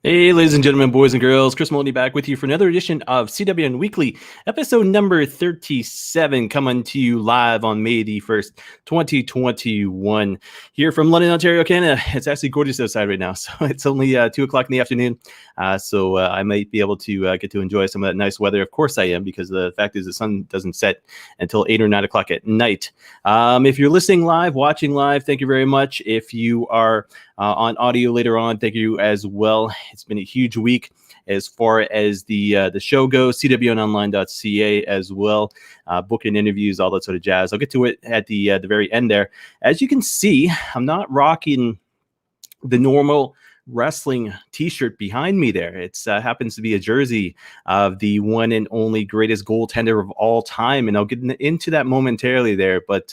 Hey, ladies and gentlemen, boys and girls, Chris Maloney back with you for another edition of CWN Weekly, episode number 37, coming to you live on May the 1st, 2021, here from London, Ontario, Canada. It's actually gorgeous outside right now, so it's only 2 o'clock in the afternoon, so I might be able to get to enjoy some of that nice weather. Of course I am, because the fact is the sun doesn't set until 8 or 9 o'clock at night. If you're listening live, watching live, thank you very much. If you are on audio later on, thank you as well. It's been a huge week as far as the show goes. CWNonline.ca as well, booking interviews, all that sort of jazz. I'll get to it at the very end there. As you can see, I'm not rocking the normal wrestling t-shirt behind me there. It happens to be a jersey of the one and only greatest goaltender of all time, and I'll get into that momentarily there. But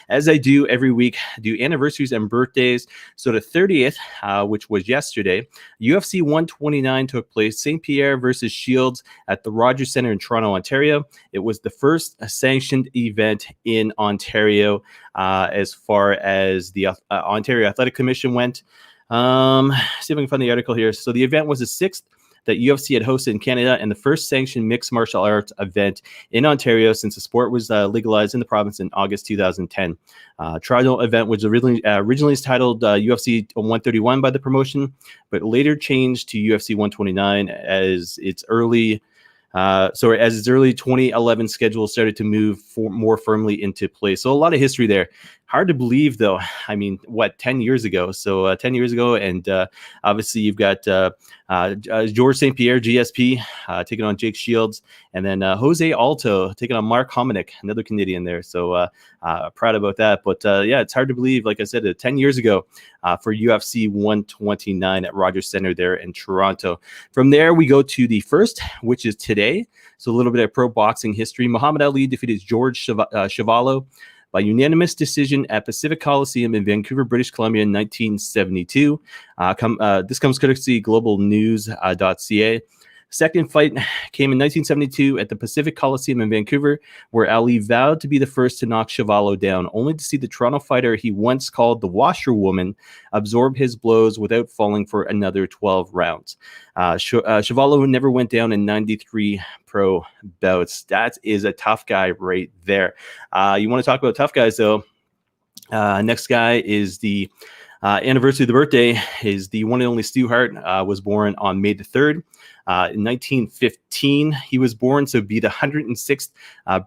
as I do every week, I do anniversaries and birthdays. So the 30th, which was yesterday, UFC 129 took place, St. Pierre versus Shields at the Rogers Centre in Toronto, Ontario. It was the first sanctioned event in Ontario as far as the Ontario Athletic Commission went. See if I can find the article here. So the event was the sixth that UFC had hosted in Canada and the first sanctioned mixed martial arts event in Ontario since the sport was legalized in the province in August 2010. Toronto event was originally titled UFC 131 by the promotion, but later changed to UFC 129 as its early 2011 schedule started to move more firmly into place. So a lot of history there. Hard to believe, though. I mean, 10 years ago? So 10 years ago, and obviously you've got George St. Pierre, GSP, taking on Jake Shields, and then Jose Alto taking on Mark Hominick, another Canadian there. So proud about that. But yeah, it's hard to believe, like I said, 10 years ago for UFC 129 at Rogers Centre there in Toronto. From there, we go to the first, which is today. So a little bit of pro boxing history. Muhammad Ali defeated George Chuvalo by unanimous decision at Pacific Coliseum in Vancouver, British Columbia in 1972. This comes courtesy globalnews.ca. Second fight came in 1972 at the Pacific Coliseum in Vancouver, where Ali vowed to be the first to knock Chuvalo down, only to see the Toronto fighter he once called the washerwoman absorb his blows without falling for another 12 rounds. Chuvalo never went down in 93 pro bouts. That is a tough guy right there. You want to talk about tough guys, though? Next guy is the anniversary of the birthday is the one and only Stu Hart. Was born on May the 3rd. In 1915, he was born, so it'd be the 106th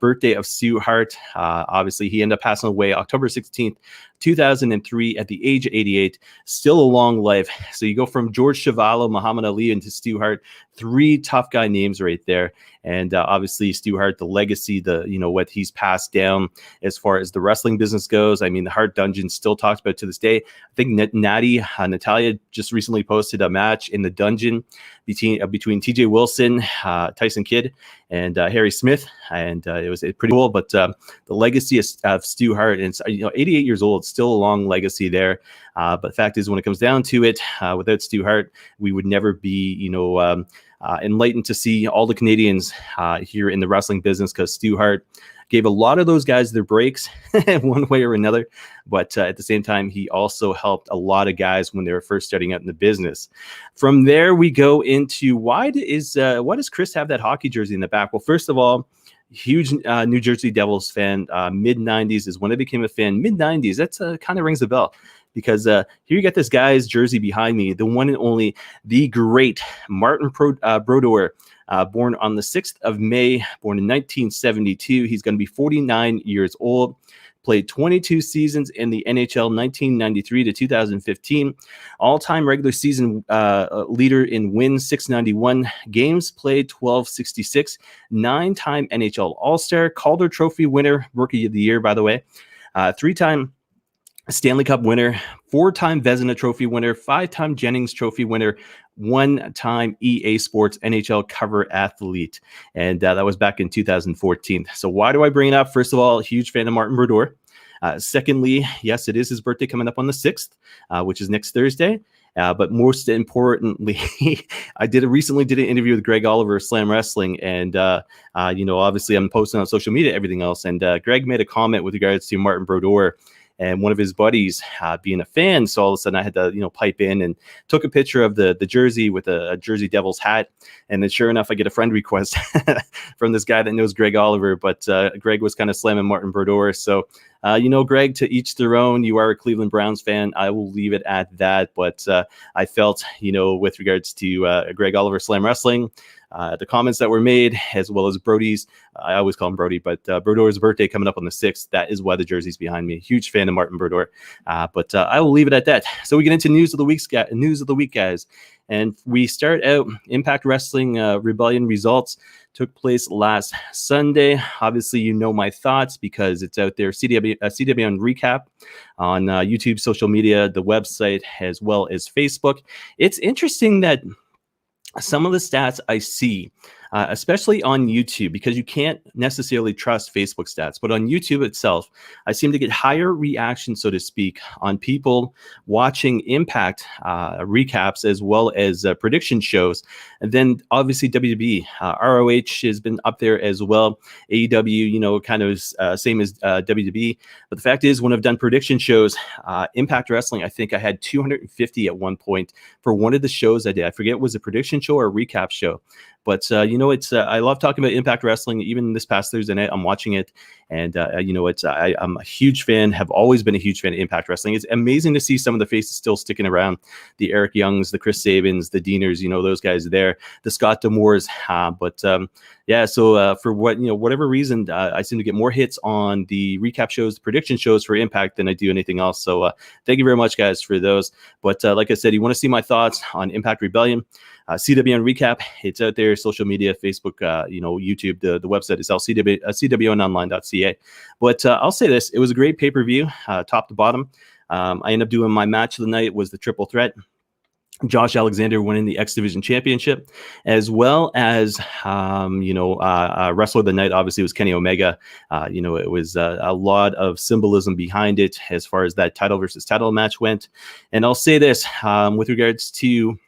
birthday of Stu Hart. Obviously, he ended up passing away October 16th, 2003 at the age of 88. Still a long life. So you go from George Chuvalo, Muhammad Ali, into Stu Hart. 3 tough guy names right there. And obviously, Stu Hart, the legacy, what he's passed down as far as the wrestling business goes. I mean, the Hart Dungeon still talked about to this day. I think Natalia just recently posted a match in the dungeon between TJ Wilson, Tyson Kidd, and Harry Smith, and it was pretty cool. But the legacy of Stu Hart, and it's, 88 years old, still a long legacy there. But the fact is, when it comes down to it, without Stu Hart, we would never be, enlightened to see all the Canadians here in the wrestling business, because Stu Hart gave a lot of those guys their breaks one way or another. But at the same time, he also helped a lot of guys when they were first starting out in the business. From there, we go into why does Chris have that hockey jersey in the back? Well, first of all, huge New Jersey Devils fan. Mid-90s is when I became a fan. Mid-90s, that's kind of rings a bell. Because here you got this guy's jersey behind me, the one and only, the great Martin Brodeur, born on the 6th of May, born in 1972. He's going to be 49 years old. Played 22 seasons in the NHL, 1993 to 2015. All-time regular season leader in wins, 691 games played, 1266. 9-time NHL All-Star, Calder Trophy winner, Rookie of the Year, by the way. 3-time Stanley Cup winner, 4-time Vezina Trophy winner, 5-time Jennings Trophy winner, 1-time EA Sports NHL cover athlete. And that was back in 2014. So why do I bring it up? First of all, huge fan of Martin Brodeur. Secondly, yes, it is his birthday coming up on the 6th, which is next Thursday. But most importantly, I recently did an interview with Greg Oliver of Slam Wrestling, and obviously I'm posting on social media, everything else. And Greg made a comment with regards to Martin Brodeur and one of his buddies being a fan. So all of a sudden I had to, pipe in and took a picture of the jersey with a Jersey Devils hat. And then sure enough, I get a friend request from this guy that knows Greg Oliver, but Greg was kind of slamming Martin Brodeur. So, Greg, to each their own. You are a Cleveland Browns fan. I will leave it at that. But I felt, with regards to Greg Oliver Slam Wrestling, the comments that were made, as well as Brody's, I always call him Brody, but Brodeur's birthday coming up on the 6th. That is why the jersey's behind me. Huge fan of Martin Brodeur. But I will leave it at that. So we get into news of the week, guys. And we start out Impact Wrestling Rebellion results took place last Sunday. Obviously, my thoughts because it's out there. CWN recap on YouTube, social media, the website, as well as Facebook. It's interesting that some of the stats I see, especially on YouTube, because you can't necessarily trust Facebook stats, but on YouTube itself, I seem to get higher reactions, so to speak, on people watching Impact recaps as well as prediction shows. And then obviously WWE, ROH has been up there as well. AEW, kind of same as WWE. But the fact is, when I've done prediction shows, Impact Wrestling, I think I had 250 at one point for one of the shows I did. I forget, was it a prediction show or a recap show? But, it's I love talking about Impact Wrestling. Even this past Thursday night, I'm watching it. And, I'm a huge fan, have always been a huge fan of Impact Wrestling. It's amazing to see some of the faces still sticking around. The Eric Youngs, the Chris Sabins, the Deaners, those guys there, the Scott D'Amours. So for whatever reason, I seem to get more hits on the recap shows, the prediction shows for Impact than I do anything else. So thank you very much, guys, for those. But like I said, you want to see my thoughts on Impact Rebellion, CWN recap, it's out there, social media, Facebook, YouTube, the website is CWNonline.ca. But I'll say this, it was a great pay-per-view, top to bottom. I ended up doing my match of the night was the triple threat. Josh Alexander winning the X Division Championship, as well as, Wrestler of the Night, obviously, was Kenny Omega. It was a lot of symbolism behind it as far as that title versus title match went. And I'll say this, with regards to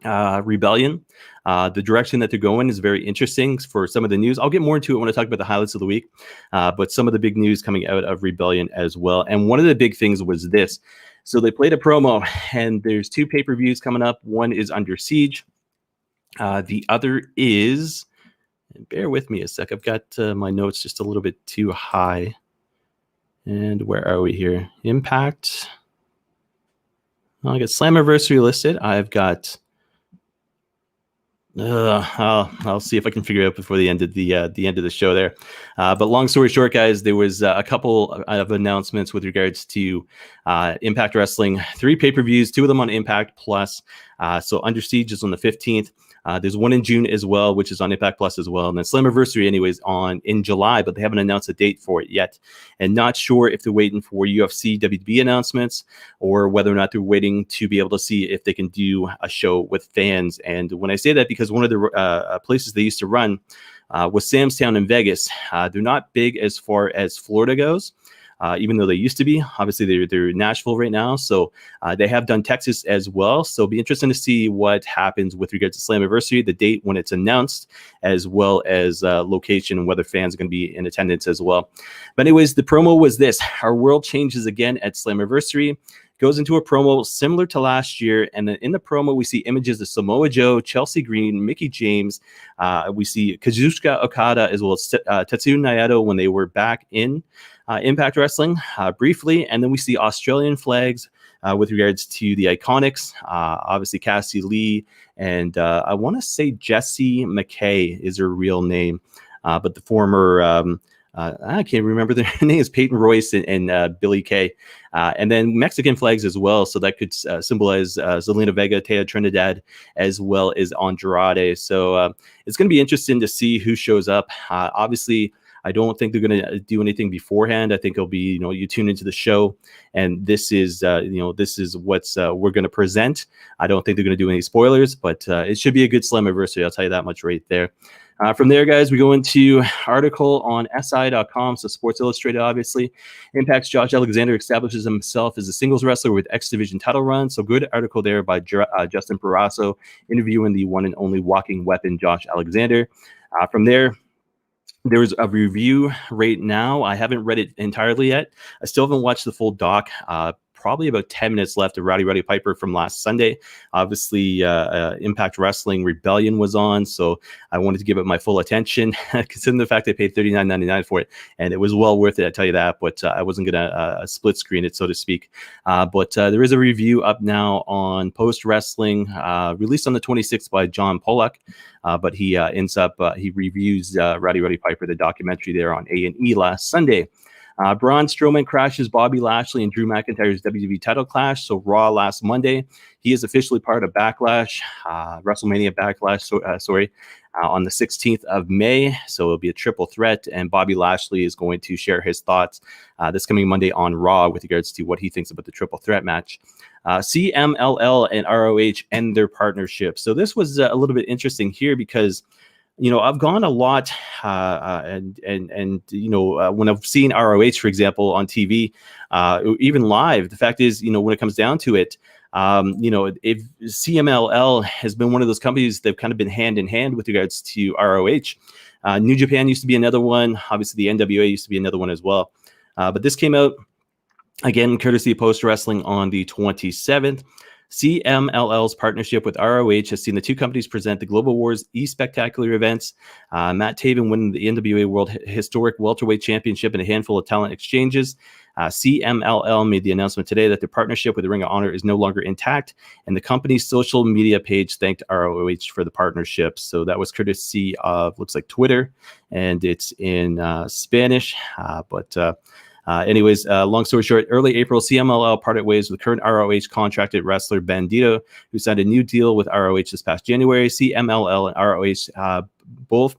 Rebellion, the direction that they're going is very interesting for some of the news. I'll get more into it when I talk about the highlights of the week, but some of the big news coming out of Rebellion as well. And one of the big things was this. So they played a promo, and there's 2 pay-per-views coming up. One is Under Siege. The other is, and bear with me a sec, I've got my notes just a little bit too high. And where are we here? Impact. Well, I got Slammiversary listed. I've got I'll see if I can figure it out before the end of the show there. But long story short, guys, there was a couple of announcements with regards to Impact Wrestling. 3 pay-per-views, 2 of them on Impact Plus. So Under Siege is on the 15th. There's one in June as well, which is on Impact Plus as well. And then Slammiversary, anyways, in July, but they haven't announced a date for it yet. And not sure if they're waiting for UFC WWE announcements or whether or not they're waiting to be able to see if they can do a show with fans. And when I say that, because one of the places they used to run was Sam's Town in Vegas. They're not big as far as Florida goes. Even though they used to be. Obviously, they're in Nashville right now. So they have done Texas as well. So it'll be interesting to see what happens with regards to Slammiversary, the date when it's announced, as well as location and whether fans are going to be in attendance as well. But anyways, the promo was this. Our world changes again at Slammiversary. Goes into a promo similar to last year. And then in the promo, we see images of Samoa Joe, Chelsea Green, Mickie James. We see Kazuchika Okada as well as Tetsuya Naito when they were back in Impact Wrestling briefly. And then we see Australian flags with regards to the Iconics. Obviously, Cassie Lee. And I want to say Jessie McKay is her real name. But the former... I can't remember their names, Peyton Royce and Billy Kay. And then Mexican flags as well. So that could symbolize Zelina Vega, Taya Trinidad, as well as Andrade. So it's going to be interesting to see who shows up. Obviously, I don't think they're going to do anything beforehand. I think it'll be, you tune into the show and this is what's we're going to present. I don't think they're going to do any spoilers, but it should be a good Slammiversary. I'll tell you that much right there. From there, guys, we go into article on SI.com, so Sports Illustrated, obviously. Impact's Josh Alexander establishes himself as a singles wrestler with X Division title run. So good article there by Justin Parasso, interviewing the one and only walking weapon, Josh Alexander. From there, There's a review right now. I haven't read it entirely yet. I still haven't watched the full doc. Probably about 10 minutes left of Roddy Piper from last Sunday. Obviously, Impact Wrestling Rebellion was on, so I wanted to give it my full attention, considering the fact I paid $39.99 for it, and it was well worth it, I tell you that, but I wasn't going to split screen it, so to speak. But there is a review up now on Post Wrestling, released on the 26th by John Pollock, but he ends up, he reviews Roddy Piper, the documentary there on A&E last Sunday. Braun Strowman crashes Bobby Lashley and Drew McIntyre's WWE title clash. So Raw last Monday. He is officially part of Backlash, WrestleMania Backlash, on the 16th of May. So it'll be a triple threat. And Bobby Lashley is going to share his thoughts this coming Monday on Raw with regards to what he thinks about the triple threat match. CMLL and ROH end their partnership. So this was a little bit interesting here because I've gone a lot, and when I've seen ROH, for example, on TV, even live, the fact is, when it comes down to it, if CMLL has been one of those companies that've kind of been hand in hand with regards to ROH. New Japan used to be another one. Obviously, the NWA used to be another one as well. But this came out, again, courtesy of Post Wrestling on the 27th. CMLL's partnership with ROH has seen the two companies present the Global Wars E-Spectacular events. Matt Taven winning the NWA World Historic Welterweight Championship in a handful of talent exchanges. CMLL made the announcement today that their partnership with the Ring of Honor is no longer intact, and the company's social media page thanked ROH for the partnership. So that was courtesy of, looks like, Twitter, and it's in Spanish, Anyways, long story short, early April, CMLL parted ways with current ROH contracted wrestler Bandito, who signed a new deal with ROH this past January. CMLL and ROH both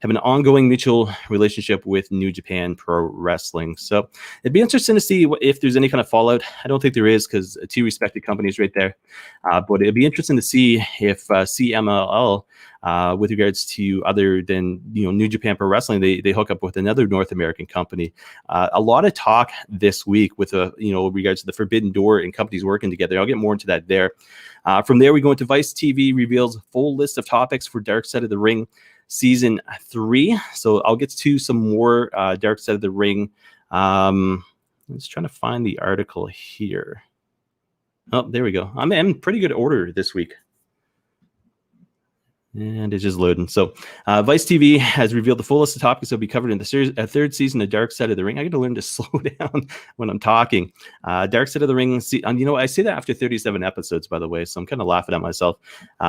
have an ongoing mutual relationship with New Japan Pro Wrestling. So it'd be interesting to see if there's any kind of fallout. I don't think there is because two respected companies right there. But it'd be interesting to see if CMLL, with regards to other than New Japan Pro Wrestling, they hook up with another North American company. A lot of talk this week with regards to the Forbidden Door and companies working together. I'll get more into that there. From there, we go into Vice TV reveals a full list of topics for Dark Side of the Ring Season 3. So I'll get to some more Dark Side of the Ring. I'm just trying to find the article here. Oh, there we go. I'm in pretty good order this week. And it's just loading. So Vice TV has revealed the full list of topics that will be covered in the third season of Dark Side of the Ring. I got to learn to slow down when I'm talking. Dark Side of the Ring, I say that after 37 episodes, by the way, so I'm kind of laughing at myself.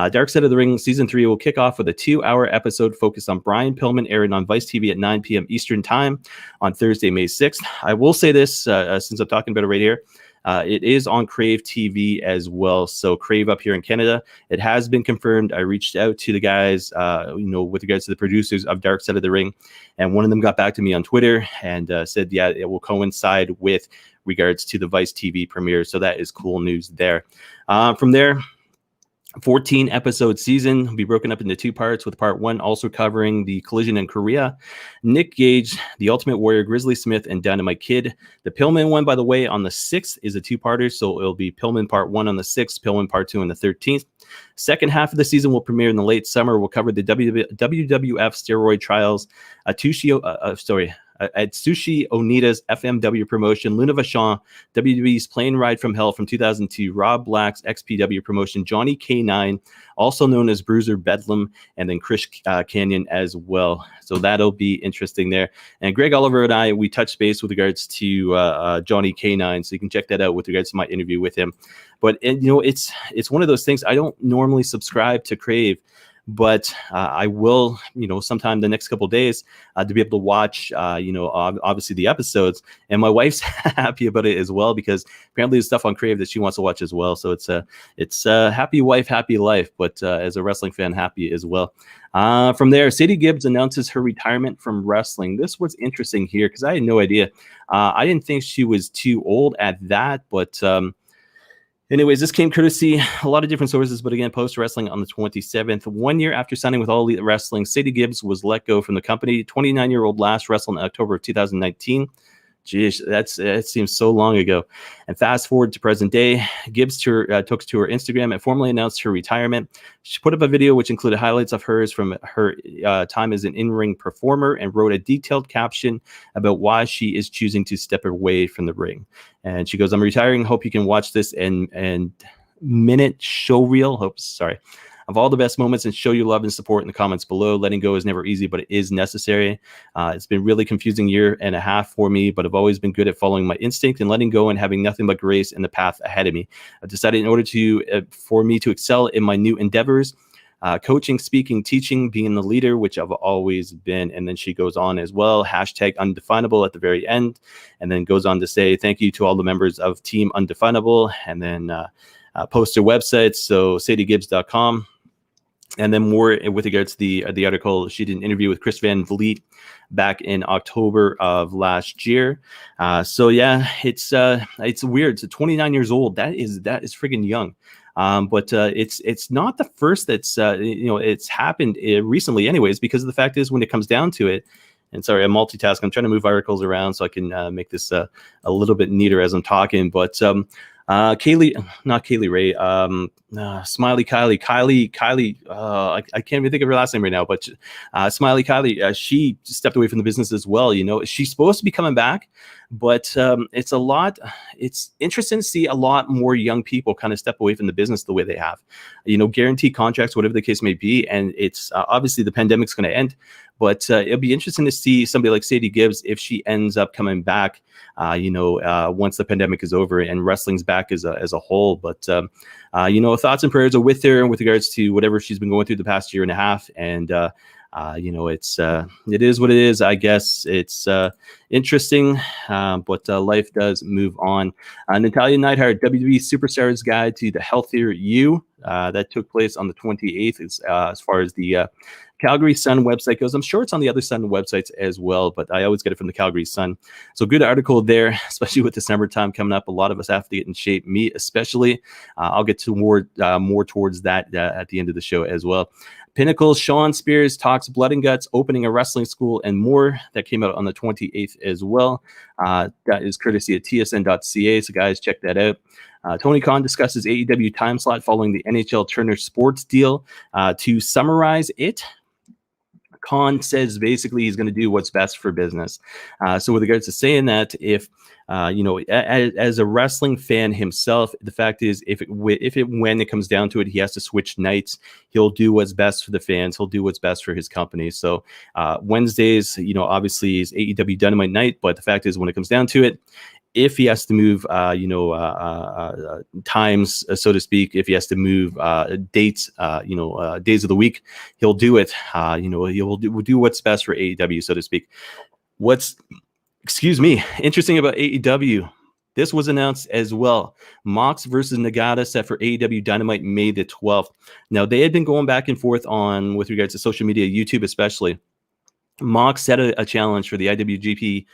Dark Side of the Ring Season 3 will kick off with a 2-hour episode focused on Brian Pillman, airing on Vice TV at 9 p.m. Eastern Time on Thursday, May 6th. I will say this, since I'm talking about it right here. It is on Crave TV as well. So Crave up here in Canada, it has been confirmed. I reached out to the guys, with regards to the producers of Dark Side of the Ring, and one of them got back to me on Twitter and said, yeah, it will coincide with regards to the Vice TV premiere. So that is cool news there. From there, 14-episode season will be broken up into 2 parts, with part 1 also covering the collision in Korea, Nick Gage, the Ultimate Warrior, Grizzly Smith, and Dynamite Kid. The Pillman one, by the way, on the 6th is a 2-parter, so it'll be Pillman part 1 on the 6th, Pillman part 2 on the 13th. Second half of the season will premiere in the late summer. We'll cover the WWF steroid trials, Atsushi Onita's FMW promotion, Luna Vachon, WWE's Plane Ride from Hell from 2002, Rob Black's XPW promotion, Johnny K9, also known as Bruiser Bedlam, and then Chris Canyon as well. So that'll be interesting there. And Greg Oliver and I, we touched base with regards to Johnny K9, so you can check that out with regards to my interview with him. But it's one of those things. I don't normally subscribe to Crave, but I will, sometime the next couple of days to be able to watch, obviously the episodes. And my wife's happy about it as well, because apparently there's stuff on Crave that she wants to watch as well. So it's a happy wife, happy life, but as a wrestling fan, happy as well. From there, Sadie Gibbs announces her retirement from wrestling. This was interesting here because I had no idea. I didn't think she was too old at that, but anyways, this came courtesy a lot of different sources, but again, Post Wrestling on the 27th. 1 year after signing with All Elite Wrestling, Sadie Gibbs was let go from the company. 29-year-old last wrestled in October of 2019. Geez, it seems so long ago. And fast forward to present day, Gibbs took to her Instagram and formally announced her retirement. She put up a video which included highlights of hers from her time as an in-ring performer and wrote a detailed caption about why she is choosing to step away from the ring. And she goes, "I'm retiring. Hope you can watch this and minute show reel. Of all the best moments, and show your love and support in the comments below. Letting go is never easy, but it is necessary. It's been really confusing year and a half for me, but I've always been good at following my instinct and letting go and having nothing but grace in the path ahead of me. I've decided in order for me to excel in my new endeavors, coaching, speaking, teaching, being the leader, which I've always been." And then she goes on as well, hashtag undefinable at the very end, and then goes on to say, "Thank you to all the members of Team Undefinable," and then post their websites, so sadiegibbs.com. And then more with regards to the article, she did an interview with Chris Van Vliet back in October of last year. So yeah, it's weird. So 29 years old. That is friggin' young. But it's not the first that's it's happened recently, anyways. Because the fact is, when it comes down to it, and sorry, I'm multitasking. I'm trying to move articles around so I can make this a little bit neater as I'm talking. But not Kaylee Ray, Smiley Kylie. I can't even think of her last name right now, but Smiley Kylie, she stepped away from the business as well. She's supposed to be coming back, but it's interesting to see a lot more young people kind of step away from the business the way they have, guaranteed contracts, whatever the case may be. And it's obviously the pandemic's going to end, but it'll be interesting to see somebody like Sadie Gibbs, if she ends up coming back, once the pandemic is over and wrestling's back as a whole. But, thoughts and prayers are with her with regards to whatever she's been going through the past year and a half. And, it is what it is. I guess it's interesting, but life does move on. Natalya Neidhart, WWE Superstars Guide to the Healthier You, that took place on the 28th. As far as the Calgary Sun website goes, I'm sure it's on the other Sun websites as well, but I always get it from the Calgary Sun. So good article there, especially with December time coming up. A lot of us have to get in shape, me especially. I'll get to more towards that at the end of the show as well. Pinnacle, Shawn Spears talks blood and guts, opening a wrestling school, and more. That came out on the 28th as well. That is courtesy of tsn.ca, so guys, check that out. Tony Khan discusses AEW time slot following the NHL Turner Sports deal. To summarize it, Khan says basically he's going to do what's best for business. So with regards to saying that, if as a wrestling fan himself, the fact is, when it comes down to it, he has to switch nights. He'll do what's best for the fans. He'll do what's best for his company. So Wednesdays, obviously is AEW Dynamite night, but the fact is, when it comes down to it, if he has to move, times, so to speak, if he has to move dates, days of the week, he'll do it. He'll do what's best for AEW, so to speak. Interesting about AEW, this was announced as well. Mox versus Nagata set for AEW Dynamite May the 12th. Now, they had been going back and forth with regards to social media, YouTube especially. Mox set a challenge for the IWGP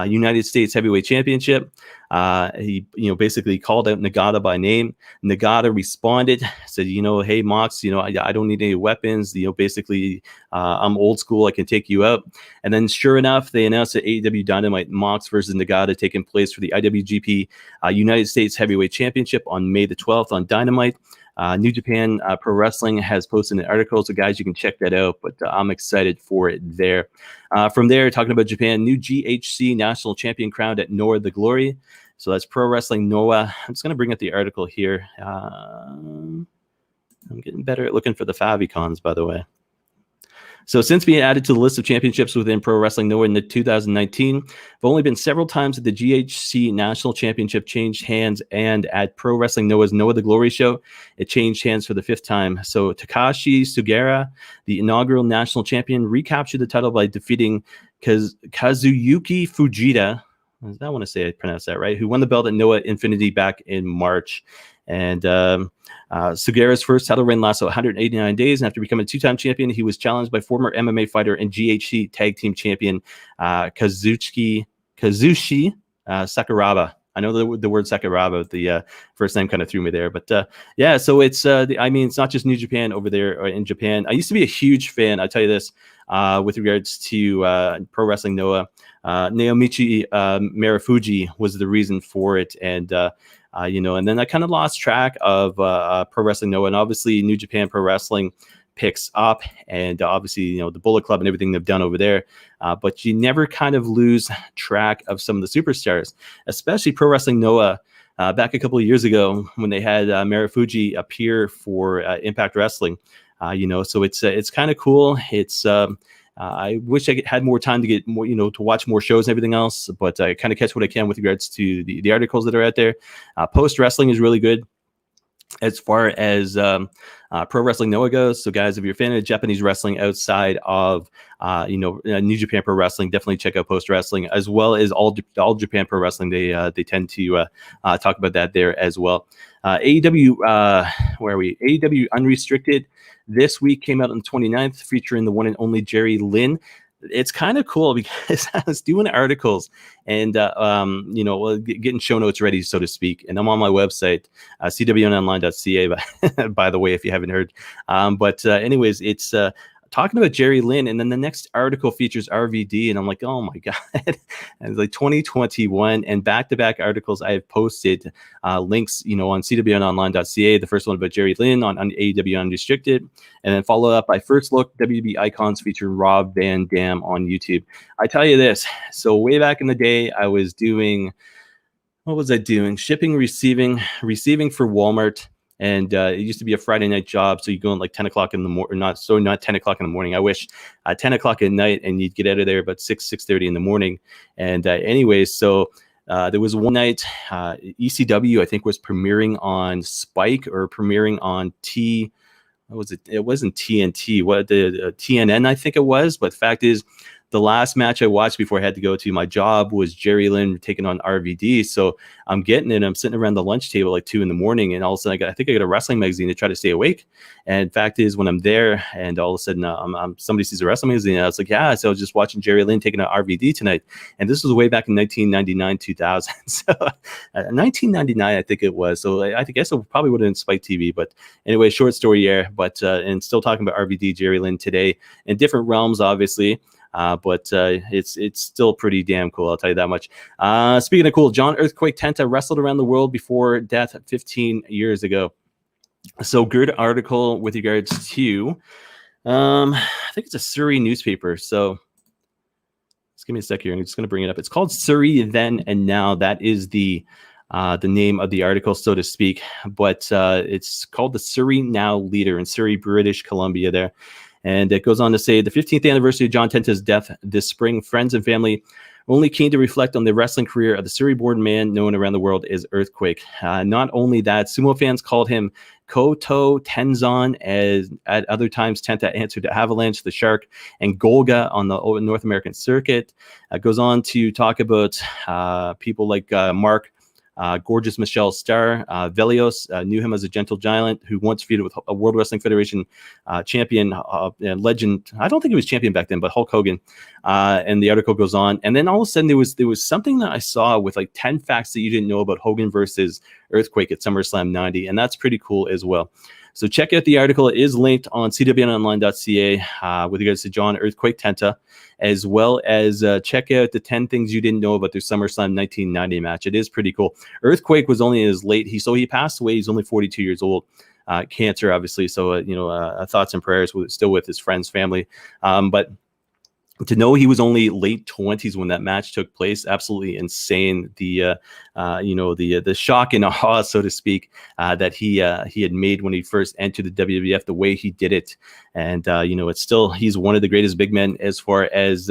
United States Heavyweight Championship. He, basically called out Nagata by name. Nagata responded, said, "Hey, Mox, I don't need any weapons. Basically, I'm old school. I can take you out." And then, sure enough, they announced at AEW Dynamite Mox versus Nagata taking place for the IWGP United States Heavyweight Championship on May the 12th on Dynamite. New Japan Pro Wrestling has posted an article, so guys, you can check that out, but I'm excited for it there. From there, talking about Japan, new GHC National Champion crowned at Noah the Glory. So that's Pro Wrestling Noah. I'm just going to bring up the article here. I'm getting better at looking for the favicons, by the way. So since being added to the list of championships within Pro Wrestling Noah in 2019, there have only been several times that the GHC National Championship changed hands, and at Pro Wrestling Noah's Noah the Glory show, it changed hands for the 5th time. So Takashi Sugera, the inaugural national champion, recaptured the title by defeating Kazuyuki Fujita. I want to say I pronounced that right, who won the belt at Noah Infinity back in March. And Sugera's first title reign lasted 189 days, and after becoming a 2-time champion, he was challenged by former MMA fighter and GHC tag team champion Kazushi Sakuraba. I know the word Sakuraba, the first name kind of threw me there, but so it's it's not just New Japan over there in Japan. I used to be a huge fan. I tell you this, with regards to Pro Wrestling Noah. Naomichi Marufuji was the reason for it, and and then I kind of lost track of Pro Wrestling Noah, and obviously New Japan Pro Wrestling picks up, and obviously the Bullet Club and everything they've done over there, but you never kind of lose track of some of the superstars, especially Pro Wrestling Noah. Back a couple of years ago when they had Marufuji appear for Impact Wrestling, so it's kind of cool. It's I wish I had more time to get more, to watch more shows and everything else, but I kind of catch what I can with regards to the articles that are out there. Post Wrestling is really good as far as Pro Wrestling Noah goes. So guys, if you're a fan of Japanese wrestling outside of New Japan Pro Wrestling, definitely check out Post Wrestling, as well as all Japan Pro Wrestling. They tend to talk about that there as well. AEW, where are we? AEW Unrestricted this week came out on the 29th, featuring the one and only Jerry Lynn. It's kind of cool because I was doing articles and, getting show notes ready, so to speak. And I'm on my website, CWNonline.ca, by the way, if you haven't heard. Anyways, it's talking about Jerry Lynn. And then the next article features RVD. And I'm like, oh my God. And it's like 2021 and back-to-back articles I have posted, links, on CWNonline.ca. The first one about Jerry Lynn on AEW Unrestricted. And then follow up by First Look WB Icons featuring Rob Van Dam on YouTube. I tell you this. So way back in the day, I was doing, what was I doing? Shipping, receiving for Walmart. And it used to be a Friday night job. So you go in like 10 o'clock in the morning, not 10 o'clock in the morning. I wish 10 o'clock at night, and you'd get out of there about 6:30 in the morning. And anyways, so there was one night ECW, I think, was premiering on Spike or premiering on what was it? It wasn't TNT. What the TNN, I think it was. But the fact is, the last match I watched before I had to go to my job was Jerry Lynn taking on RVD. So I'm getting it. I'm sitting around the lunch table like 2 a.m. and all of a sudden I think I got a wrestling magazine to try to stay awake. And fact is, when I'm there and all of a sudden somebody sees a wrestling magazine, I was like, yeah. So I was just watching Jerry Lynn taking on RVD tonight. And this was way back in 1999, 2000. So 1999, I think it was. So I guess it probably would have been Spike TV. But anyway, short story here. But and still talking about RVD, Jerry Lynn today in different realms, obviously. But it's still pretty damn cool, I'll tell you that much. Speaking of cool, John Earthquake Tenta wrestled around the world before death 15 years ago. So good article with regards to, I think it's a Surrey newspaper. So just give me a sec here. I'm just going to bring it up. It's called Surrey Then and Now. That is the name of the article, so to speak. But it's called the Surrey Now Leader in Surrey, British Columbia there. And it goes on to say, the 15th anniversary of John Tenta's death this spring, friends and family only keen to reflect on the wrestling career of the Surrey-born man known around the world as Earthquake. Not only that, sumo fans called him Koto Tenzan, as at other times Tenta answered to Avalanche, the Shark, and Golga on the North American circuit. Goes on to talk about people like Mark, gorgeous Michelle Starr, Velios, knew him as a gentle giant who once feuded with a World Wrestling Federation champion, legend. I don't think he was champion back then, but Hulk Hogan. And the article goes on. And then all of a sudden there was something that I saw with like 10 facts that you didn't know about Hogan versus Earthquake at SummerSlam 90. And that's pretty cool as well. So check out the article. It is linked on CWNonline.ca with regards to John Earthquake Tenta, as well as check out the 10 things you didn't know about their SummerSlam 1990 match. It is pretty cool. Earthquake was only as late. He passed away. He's only 42 years old. Cancer, obviously. So, thoughts and prayers still with his friends, family. But to know he was only late 20s when that match took place, absolutely insane. The shock and awe, so to speak, that he had made when he first entered the WWF, the way he did it. And, it's still, he's one of the greatest big men as far as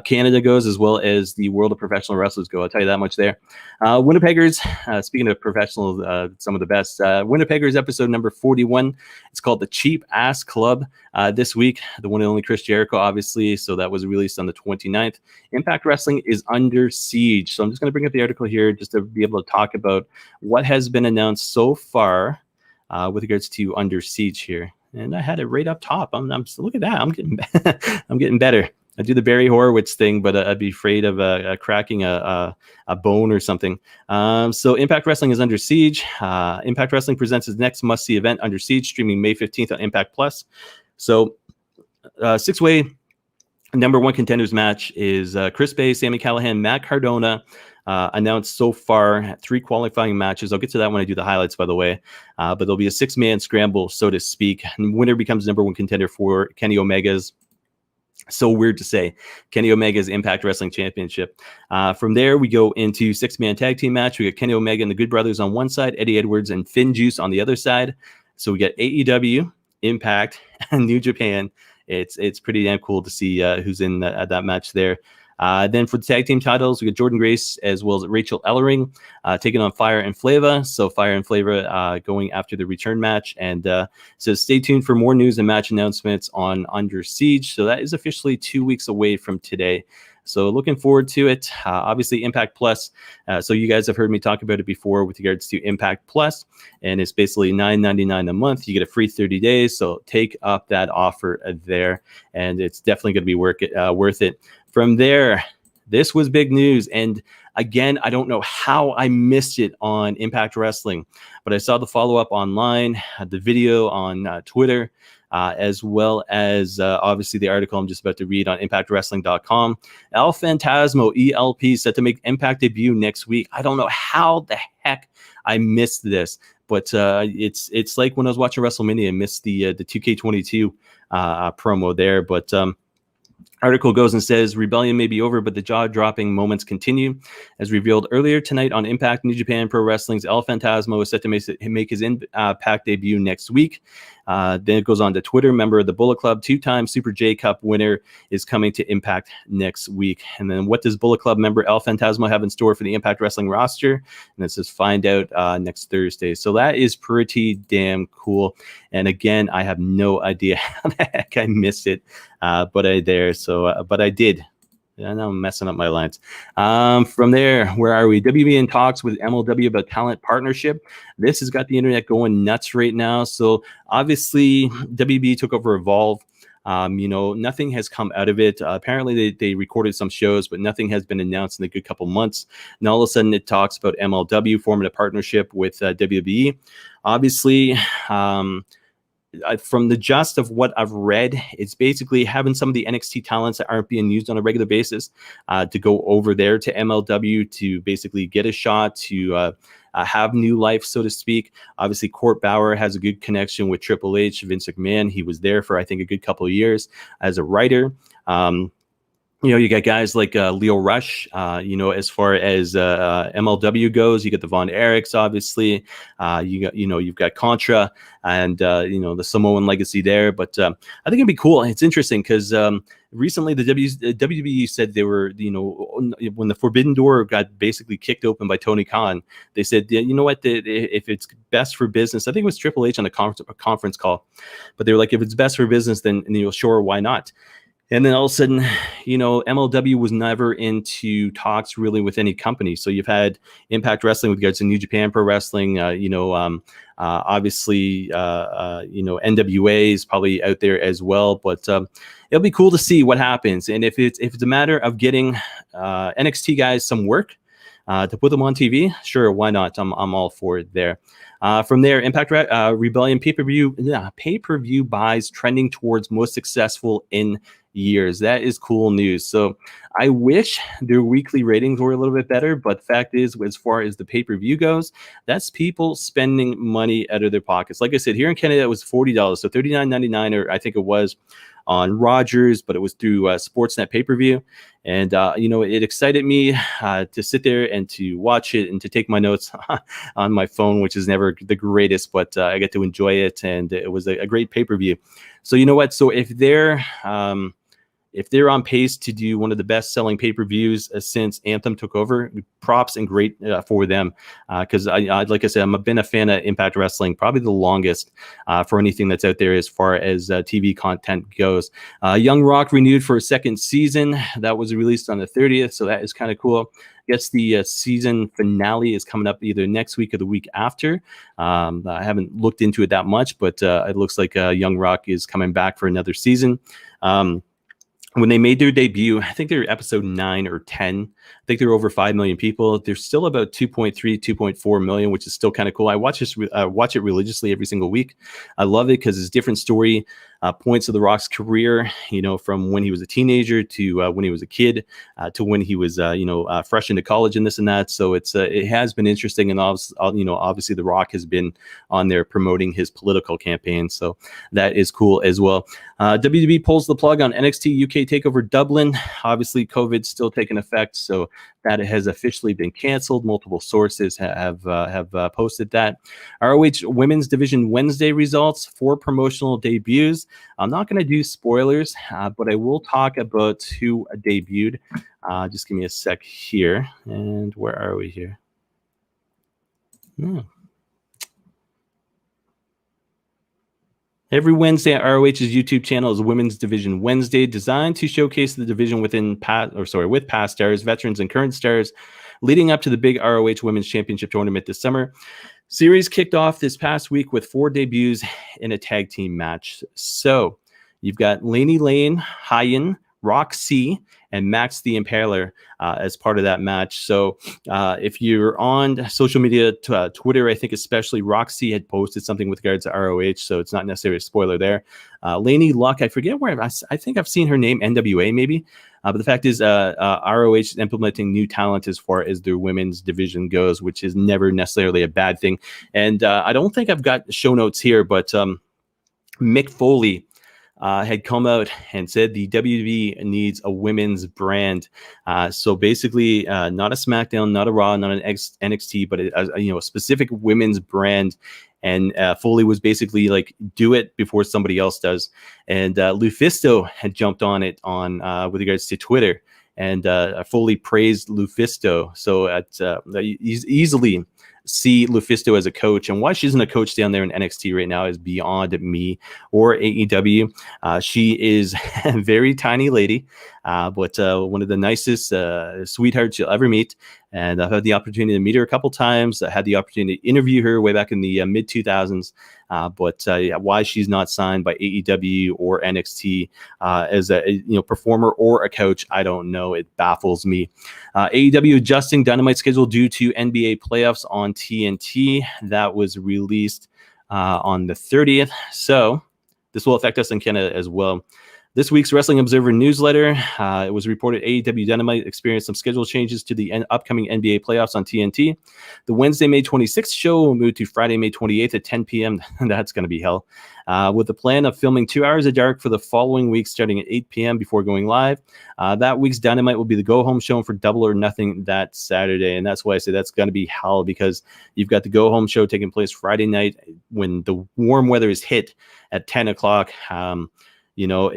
Canada goes, as well as the world of professional wrestlers go. I'll tell you that much there. Winnipeggers, speaking of professional, some of the best, Winnipeggers episode number 41. It's called The Cheap Ass Club this week. The one and only Chris Jericho, obviously. So that was released on the 29th. Impact Wrestling is under siege. So I'm just going to bring up the article here just to be able to talk about what has been announced so far with regards to Under Siege here. And I had it right up top. I'm look at that. I'm getting better. I do the Barry Horowitz thing, but I'd be afraid of cracking a bone or something. So Impact Wrestling is under siege. Impact Wrestling presents its next must-see event, Under Siege, streaming May 15th on Impact Plus. So 6-way Number one contenders match is Chris Bay, Sami Callihan, Matt Cardona. Announced so far 3 qualifying matches. I'll get to that when I do the highlights, by the way. But there'll be a 6-man scramble, so to speak. And winner becomes number one contender for Kenny Omega's. So weird to say, Kenny Omega's Impact Wrestling Championship. From there, we go into 6-man tag team match. We got Kenny Omega and the Good Brothers on one side, Eddie Edwards and Finn Juice on the other side. So we got AEW, Impact, and New Japan. It's pretty damn cool to see who's in that match there. Then for the tag team titles, we got Jordan Grace as well as Rachel Ellering taking on Fire and Flava. So Fire and Flava going after the return match. And so stay tuned for more news and match announcements on Under Siege. So that is officially 2 weeks away from today. So looking forward to it. Obviously, Impact Plus. So you guys have heard me talk about it before with regards to Impact Plus, and it's basically $9.99 a month. You get a free 30 days. So take up that offer there, and it's definitely going to be worth it. From there, this was big news, and again, I don't know how I missed it on Impact Wrestling, but I saw the follow-up online, the video on Twitter, as well as obviously the article I'm just about to read on ImpactWrestling.com. El Phantasmo, ELP, set to make Impact debut next week. I don't know how the heck I missed this, but it's like when I was watching WrestleMania, I missed the 2K22 promo there, but article goes and says, Rebellion may be over, but the jaw-dropping moments continue. As revealed earlier tonight on Impact, New Japan Pro Wrestling's El Phantasmo is set to make his Impact debut next week. Then it goes on to Twitter. Member of the Bullet Club, 2-time Super J Cup winner, is coming to Impact next week. And then what does Bullet Club member El Phantasmo have in store for the Impact Wrestling roster? And it says find out next Thursday. So that is pretty damn cool. And again, I have no idea how the heck I missed it, but I did. I know I'm messing up my lines. From there, where are we? WB in talks with MLW about talent partnership. This has got the internet going nuts right now. So obviously, WB took over Evolve. Nothing has come out of it. Apparently, they recorded some shows, but nothing has been announced in a good couple months. Now, all of a sudden, it talks about MLW forming a partnership with WWE. Obviously, from the gist of what I've read, it's basically having some of the NXT talents that aren't being used on a regular basis to go over there to MLW to basically get a shot to have new life, so to speak. Obviously, Court Bauer has a good connection with Triple H, Vince McMahon. He was there for, I think, a good couple of years as a writer. You got guys like Leo Rush, as far as MLW goes, you got the Von Erichs, obviously. You've got Contra and, the Samoan legacy there. But I think it'd be cool. It's interesting because recently the WWE said they were, when the Forbidden Door got basically kicked open by Tony Khan, they said, you know what, if it's best for business, I think it was Triple H on a conference call, but they were like, if it's best for business, then sure, why not? And then all of a sudden, MLW was never into talks really with any company. So you've had Impact Wrestling with regards to New Japan Pro Wrestling, obviously, NWA is probably out there as well. But it'll be cool to see what happens. And if it's a matter of getting NXT guys some work to put them on TV, sure, why not? I'm all for it there. From there, Impact Rebellion pay-per-view buys trending towards most successful in years. That is cool news. So I wish their weekly ratings were a little bit better, but the fact is, as far as the pay-per-view goes, that's people spending money out of their pockets. Like I said, here in Canada, it was $40, so $39.99, or I think it was on Rogers, but it was through Sportsnet pay-per-view. And, it excited me to sit there and to watch it and to take my notes on my phone, which is never the greatest, but I get to enjoy it. And it was a great pay-per-view. So you know what? So if they're on pace to do one of the best-selling pay-per-views since Anthem took over, props and great for them. Because like I said, I've been a fan of Impact Wrestling probably the longest for anything that's out there as far as TV content goes. Young Rock renewed for a second season. That was released on the 30th, so that is kind of cool. I guess the season finale is coming up either next week or the week after. I haven't looked into it that much, but it looks like Young Rock is coming back for another season. When they made their debut, I think they were episode 9 or 10. I think they were over 5 million people. They're still about 2.3, 2.4 million, which is still kind of cool. I watch it religiously every single week. I love it because it's a different story. points of The Rock's career, from when he was a teenager to when he was a kid to when he was, fresh into college and this and that. So it has been interesting. And obviously The Rock has been on there promoting his political campaign. So that is cool as well. WWE pulls the plug on NXT UK TakeOver Dublin. Obviously, COVID's still taking effect, so that has officially been canceled. Multiple sources have posted that. ROH Women's Division Wednesday results, 4 promotional debuts. I'm not going to do spoilers, but I will talk about who debuted. Just give me a sec here. And where are we here? No. Every Wednesday at ROH's YouTube channel is Women's Division Wednesday, designed to showcase the division with past stars, veterans, and current stars, leading up to the big ROH Women's Championship tournament this summer. Series kicked off this past week with 4 debuts in a tag team match. So you've got Laney Lane, Hyen, Roxy, and Max the Impaler as part of that match. So if you're on social media, Twitter, I think especially, Roxy had posted something with regards to ROH, so it's not necessarily a spoiler there. Laney Luck, I forget where, I think I've seen her name, NWA maybe. But the fact is ROH is implementing new talent as far as their women's division goes, which is never necessarily a bad thing. And I don't think I've got show notes here, but Mick Foley had come out and said the WWE needs a women's brand. So basically, not a SmackDown, not a Raw, not an NXT, but a specific women's brand. And Foley was basically like, do it before somebody else does. And Lufisto had jumped on it with regards to Twitter, and Foley praised Lufisto. So he's easily see Lufisto as a coach, and why she isn't a coach down there in NXT right now is beyond me or AEW. She is a very tiny lady, but one of the nicest sweethearts you'll ever meet. And I've had the opportunity to meet her a couple times. I had the opportunity to interview her way back in the mid 2000s. But why she's not signed by AEW or NXT as a performer or a coach, I don't know. It baffles me. AEW adjusting Dynamite schedule due to NBA playoffs on TNT. That was released on the 30th. So this will affect us in Canada as well. This week's Wrestling Observer newsletter, it was reported AEW Dynamite experienced some schedule changes to the upcoming NBA playoffs on TNT. The Wednesday, May 26th show will move to Friday, May 28th at 10 p.m. That's going to be hell. With the plan of filming 2 hours of dark for the following week starting at 8 p.m. before going live. That week's Dynamite will be the go-home show for Double or Nothing that Saturday. And that's why I say that's going to be hell, because you've got the go-home show taking place Friday night when the warm weather is hit at 10 o'clock. It'll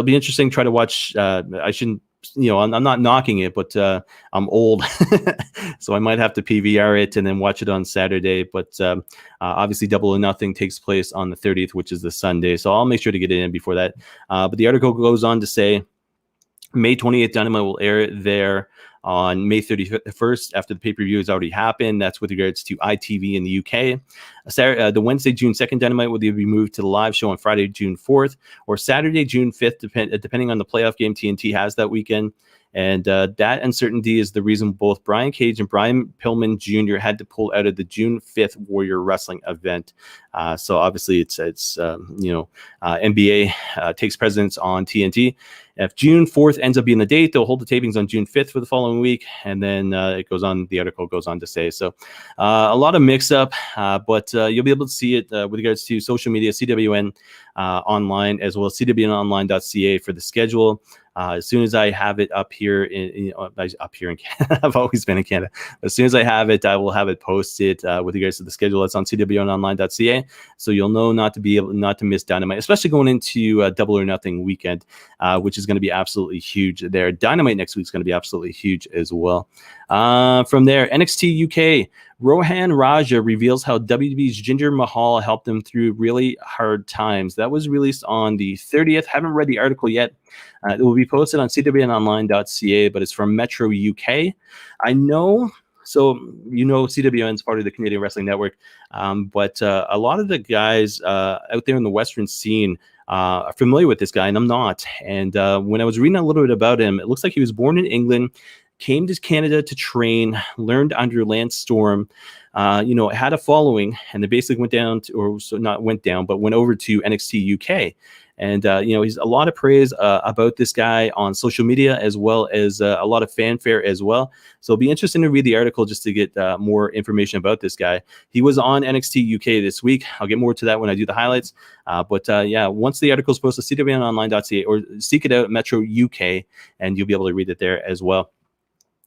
be interesting to try to watch. I shouldn't, I'm not knocking it, but I'm old, so I might have to PVR it and then watch it on Saturday. But obviously, Double or Nothing takes place on the 30th, which is the Sunday. So I'll make sure to get it in before that. But the article goes on to say May 28th, Dynamite will air there on May 31st after the pay-per-view has already happened. That's with regards to ITV in the UK. The Wednesday, June 2nd Dynamite will either be moved to the live show on Friday, June 4th, or Saturday, June 5th, depending on the playoff game TNT has that weekend. And that uncertainty is the reason both Brian Cage and Brian Pillman Jr. had to pull out of the June 5th Warrior Wrestling event. So obviously it's NBA takes precedence on TNT. If June 4th ends up being the date, they'll hold the tapings on June 5th for the following week. And then it goes on, the article goes on to say. So a lot of mix up, but you'll be able to see it with regards to social media, CWN online, as well as CWNonline.ca for the schedule. As soon as I have it up here in Canada, I've always been in Canada. As soon as I have it, I will have it posted with regards to the schedule. That's on CWNonline.ca, so you'll know not to miss Dynamite, especially going into Double or Nothing weekend, which is going to be absolutely huge there. Dynamite next week is going to be absolutely huge as well. From there, NXT UK, Rohan Raja reveals how WWE's Jinder Mahal helped him through really hard times. That was released on the 30th. Haven't read the article yet. It will be posted on cwnonline.ca, but it's from Metro UK. I know, so CWN is part of the Canadian Wrestling Network, but a lot of the guys out there in the Western scene are familiar with this guy, and I'm not. And when I was reading a little bit about him, it looks like he was born in England, came to Canada to train, learned under Lance Storm, had a following, and they basically went over to NXT UK. And, he's a lot of praise about this guy on social media, as well as a lot of fanfare as well. So it'll be interesting to read the article just to get more information about this guy. He was on NXT UK this week. I'll get more to that when I do the highlights. But once the article is posted, CWNonline.ca, or seek it out, Metro UK, and you'll be able to read it there as well.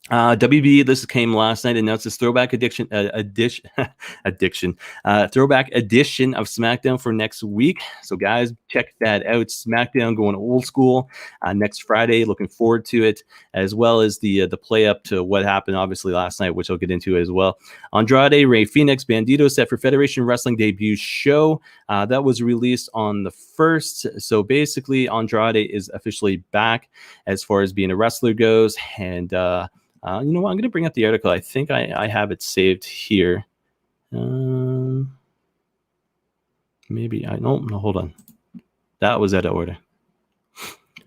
WB, this came last night, announced its throwback throwback edition of SmackDown for next week. So guys, check that out. SmackDown going old school next Friday. Looking forward to it, as well as the play up to what happened obviously last night, which I'll get into as well. Andrade, Rey Fenix, Bandito set for Federation Wrestling debut show. That was released on the 1st. So basically, Andrade is officially back as far as being a wrestler goes. And you know what? I'm going to bring up the article. I think I have it saved here. Maybe I no, hold on. That was out of order.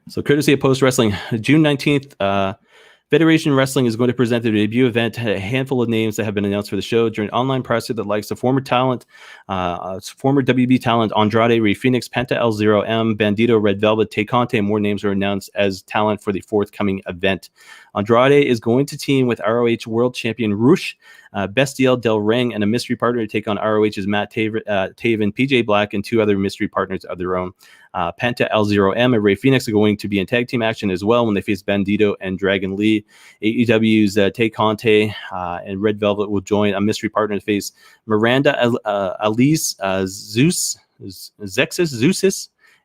So courtesy of Post Wrestling, June 19th, Federation Wrestling is going to present their debut event. A handful of names that have been announced for the show during online presser that likes the former WB talent Andrade, Rey Fenix, Penta L0M, Bandito, Red Velvet, Tay Conte, and more names are announced as talent for the forthcoming event. Andrade is going to team with ROH World Champion Rush, Bestial Del Ring, and a mystery partner to take on ROH's Matt Taven, PJ Black, and 2 other mystery partners of their own. Penta L0M and Rey Fenix are going to be in tag team action as well when they face Bandito and Dragon Lee. AEW's Tay Conte and Red Velvet will join a mystery partner to face Miranda Elise Zeusis,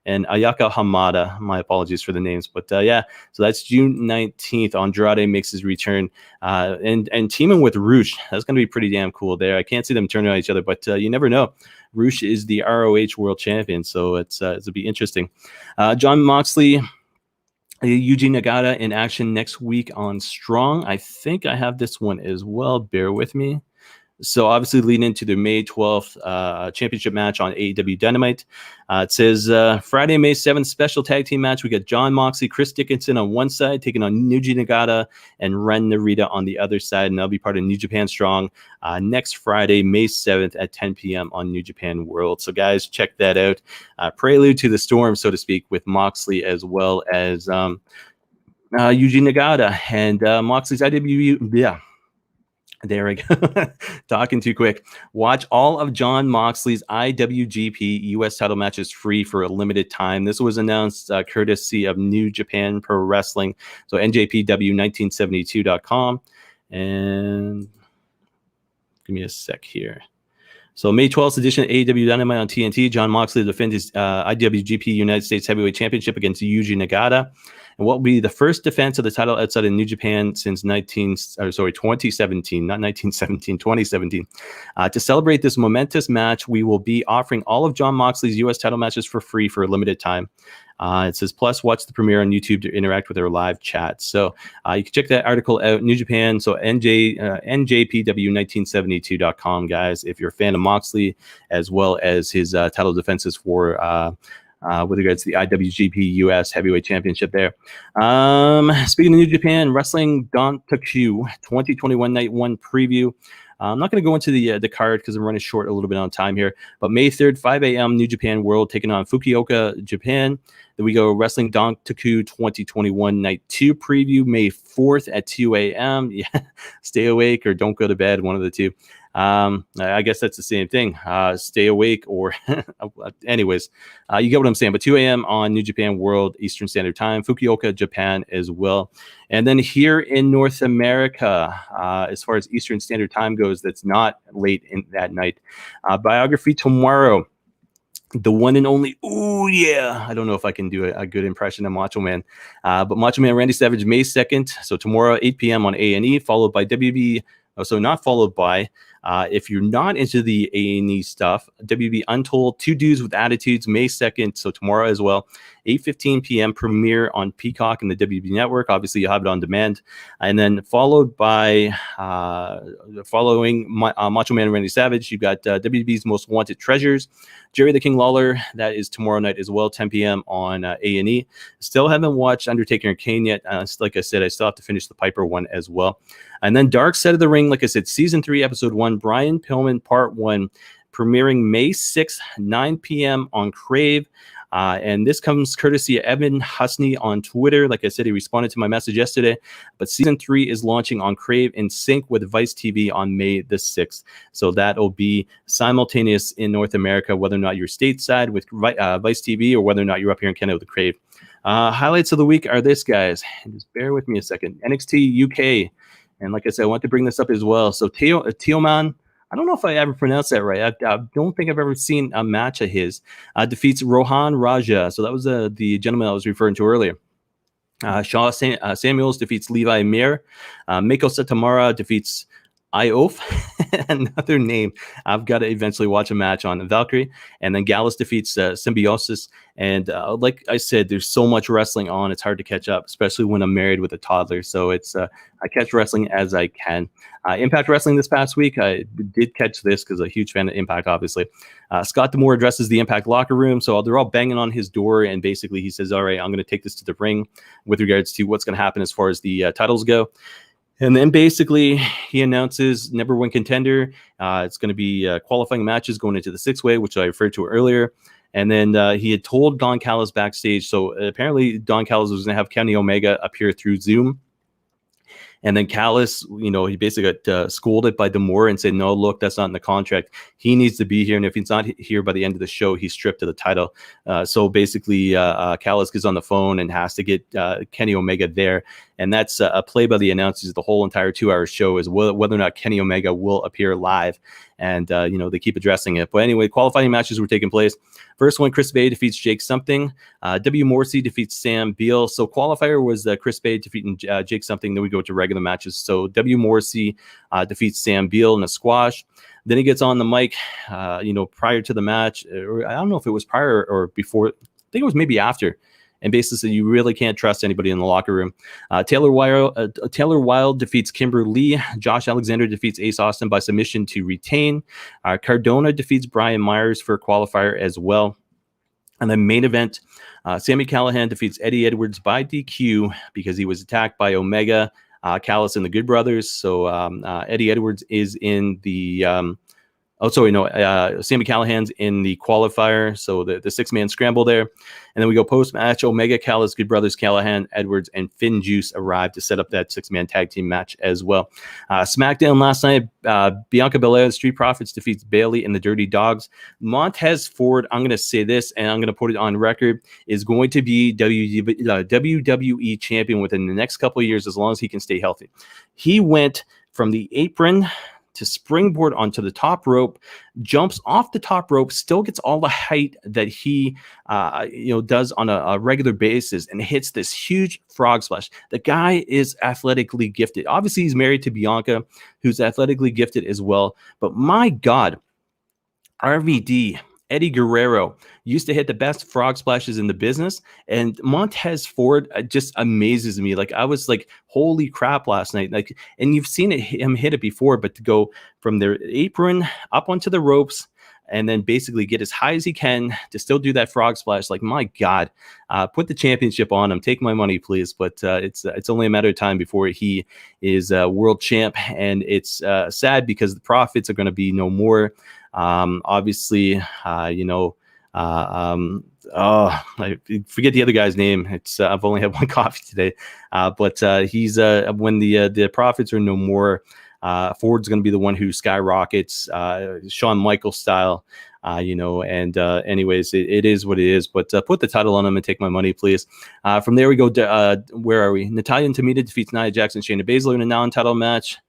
and Ayaka Hamada. My apologies for the names, but so that's June 19th. Andrade makes his return and teaming with Rush. That's going to be pretty damn cool there. I can't see them turning on each other, but you never know. Rush is the ROH World Champion, so it'll be interesting. Jon Moxley, Yuji Nagata in action next week on Strong. I think I have this one as well. Bear with me. So obviously leading into the May 12th championship match on AEW Dynamite. It says Friday, May 7th special tag team match. We got Jon Moxley, Chris Dickinson on one side, taking on Yuji Nagata and Ren Narita on the other side. And that'll be part of New Japan Strong next Friday, May 7th at 10 p.m. on New Japan World. So guys, check that out. Prelude to the storm, so to speak, with Moxley as well as Yuji Nagata and Moxley's IWU. Yeah. There we go. Talking too quick. Watch all of Jon Moxley's IWGP US title matches free for a limited time. This was announced courtesy of New Japan Pro Wrestling. So NJPW1972.com. And give me a sec here. So May 12th edition of AEW Dynamite on TNT. Jon Moxley defends his IWGP United States Heavyweight Championship against Yuji Nagata. And what will be the first defense of the title outside of New Japan since 2017, not 1917, 2017. To celebrate this momentous match, we will be offering all of Jon Moxley's U.S. title matches for free for a limited time. It says, plus watch the premiere on YouTube to interact with our live chat. So you can check that article out, New Japan. So NJPW1972.com, guys, if you're a fan of Moxley, as well as his title defenses for with regards to the IWGP US Heavyweight Championship there. Speaking of New Japan Wrestling, Dontaku 2021 Night 1 preview. I'm not going to go into the card because I'm running short a little bit on time here. But May 3rd, 5 a.m., New Japan World taking on Fukuoka, Japan. Then we go Wrestling Dontaku 2021 Night 2 preview, May 4th at 2 a.m. Yeah, stay awake or don't go to bed, one of the two. I guess that's the same thing. Stay awake or anyways, you get what I'm saying. But 2 a.m. on New Japan World Eastern Standard Time, Fukuoka, Japan as well. And then here in North America, as far as Eastern Standard Time goes, that's not late in that night. Biography tomorrow. The one and only, ooh, yeah. I don't know if I can do a good impression of Macho Man. But Macho Man Randy Savage, May 2nd. So tomorrow, 8 p.m. on A&E, followed by WB. So not followed by, if you're not into the A&E stuff, WB Untold, Two Dudes with Attitudes, May 2nd. So tomorrow as well, 8:15 p.m. premiere on Peacock and the WB Network. Obviously, you have it on demand. And then followed by, following Macho Man Randy Savage, you've got WB's Most Wanted Treasures, Jerry the King Lawler. That is tomorrow night as well, 10 p.m. on A&E. Still haven't watched Undertaker and Kane yet. Like I said, I still have to finish the Piper one as well. And then Dark Side of the Ring, like I said, Season 3, Episode 1, Brian Pillman, Part 1, premiering May 6th, 9 p.m. on Crave. And this comes courtesy of Evan Husney on Twitter. Like I said, he responded to my message yesterday. But season 3 is launching on Crave in sync with Vice TV on May the 6th. So that'll be simultaneous in North America, whether or not you're stateside with Vice TV or whether or not you're up here in Canada with Crave. Highlights of the week are this, guys. Just bear with me a second. NXT UK. And like I said, I want to bring this up as well. So Teoman, I don't know if I ever pronounced that right. I don't think I've ever seen a match of his. Defeats Rohan Raja. So that was the gentleman I was referring to earlier. Shaw Samuels defeats Levi Mir. Mako Satomura defeats Iof, another name. I've got to eventually watch a match on Valkyrie. And then Gallus defeats Symbiosis. And like I said, there's so much wrestling on. It's hard to catch up, especially when I'm married with a toddler. So it's I catch wrestling as I can. Impact Wrestling this past week, I did catch this because I'm a huge fan of Impact, obviously. Scott D'Amore addresses the Impact locker room. So they're all banging on his door. And basically he says, all right, I'm going to take this to the ring with regards to what's going to happen as far as the titles go. And then basically he announces number one contender. It's going to be qualifying matches going into the 6-way, which I referred to earlier. And then he had told Don Callis backstage. So apparently Don Callis was going to have Kenny Omega appear through Zoom. And then Callis, he basically got scolded by D'Amore and said, no, look, that's not in the contract. He needs to be here. And if he's not here by the end of the show, he's stripped of the title. So basically, Callis gets on the phone and has to get Kenny Omega there. And that's a play by the announcers. The whole entire 2-hour show is whether or not Kenny Omega will appear live. And, they keep addressing it. But anyway, qualifying matches were taking place. First one, Chris Bay defeats Jake Something. W. Morrissey defeats Sam Beal. So qualifier was Chris Bay defeating Jake Something. Then we go to regular matches. So W. Morrissey defeats Sam Beal in a squash. Then he gets on the mic, prior to the match. Or I don't know if it was prior or before. I think it was maybe after. And basically said you really can't trust anybody in the locker room. Taylor Wilde defeats Kimber Lee. Josh Alexander defeats Ace Austin by submission to retain. Cardona defeats Brian Myers for a qualifier as well. And then main event, Sami Callihan defeats Eddie Edwards by DQ because he was attacked by Omega, Callis, and the Good Brothers. So Eddie Edwards is in the... Sami Callihan's in the qualifier, so the 6-man scramble there. And then we go post-match. Omega, Callis, Good Brothers, Callahan, Edwards, and Finn Juice arrive to set up that 6-man tag team match as well. SmackDown last night, Bianca Belair, Street Profits defeats Bayley and the Dirty Dogs. Montez Ford, I'm going to say this, and I'm going to put it on record, is going to be WWE champion within the next couple of years as long as he can stay healthy. He went from the apron to springboard onto the top rope, jumps off the top rope, still gets all the height that he does on a regular basis, and hits this huge frog splash. The guy is athletically gifted. Obviously, he's married to Bianca, who's athletically gifted as well. But my God, RVD, Eddie Guerrero used to hit the best frog splashes in the business, and Montez Ford just amazes me. Like, I was like, holy crap last night. Like, and you've seen him hit it before, but to go from their apron up onto the ropes and then basically get as high as he can to still do that frog splash. Like, my God, put the championship on him. Take my money, please. But it's only a matter of time before he is world champ, and it's sad because the profits are going to be no more. Obviously, I forget the other guy's name. It's I've only had one coffee today, but he's when the profits are no more, Ford's going to be the one who skyrockets, Shawn Michaels style, anyways, it is what it is, but put the title on him and take my money, please. From there we go, where are we? Natalya and Tamina defeats Nia Jax and Shayna Baszler in a non-title match.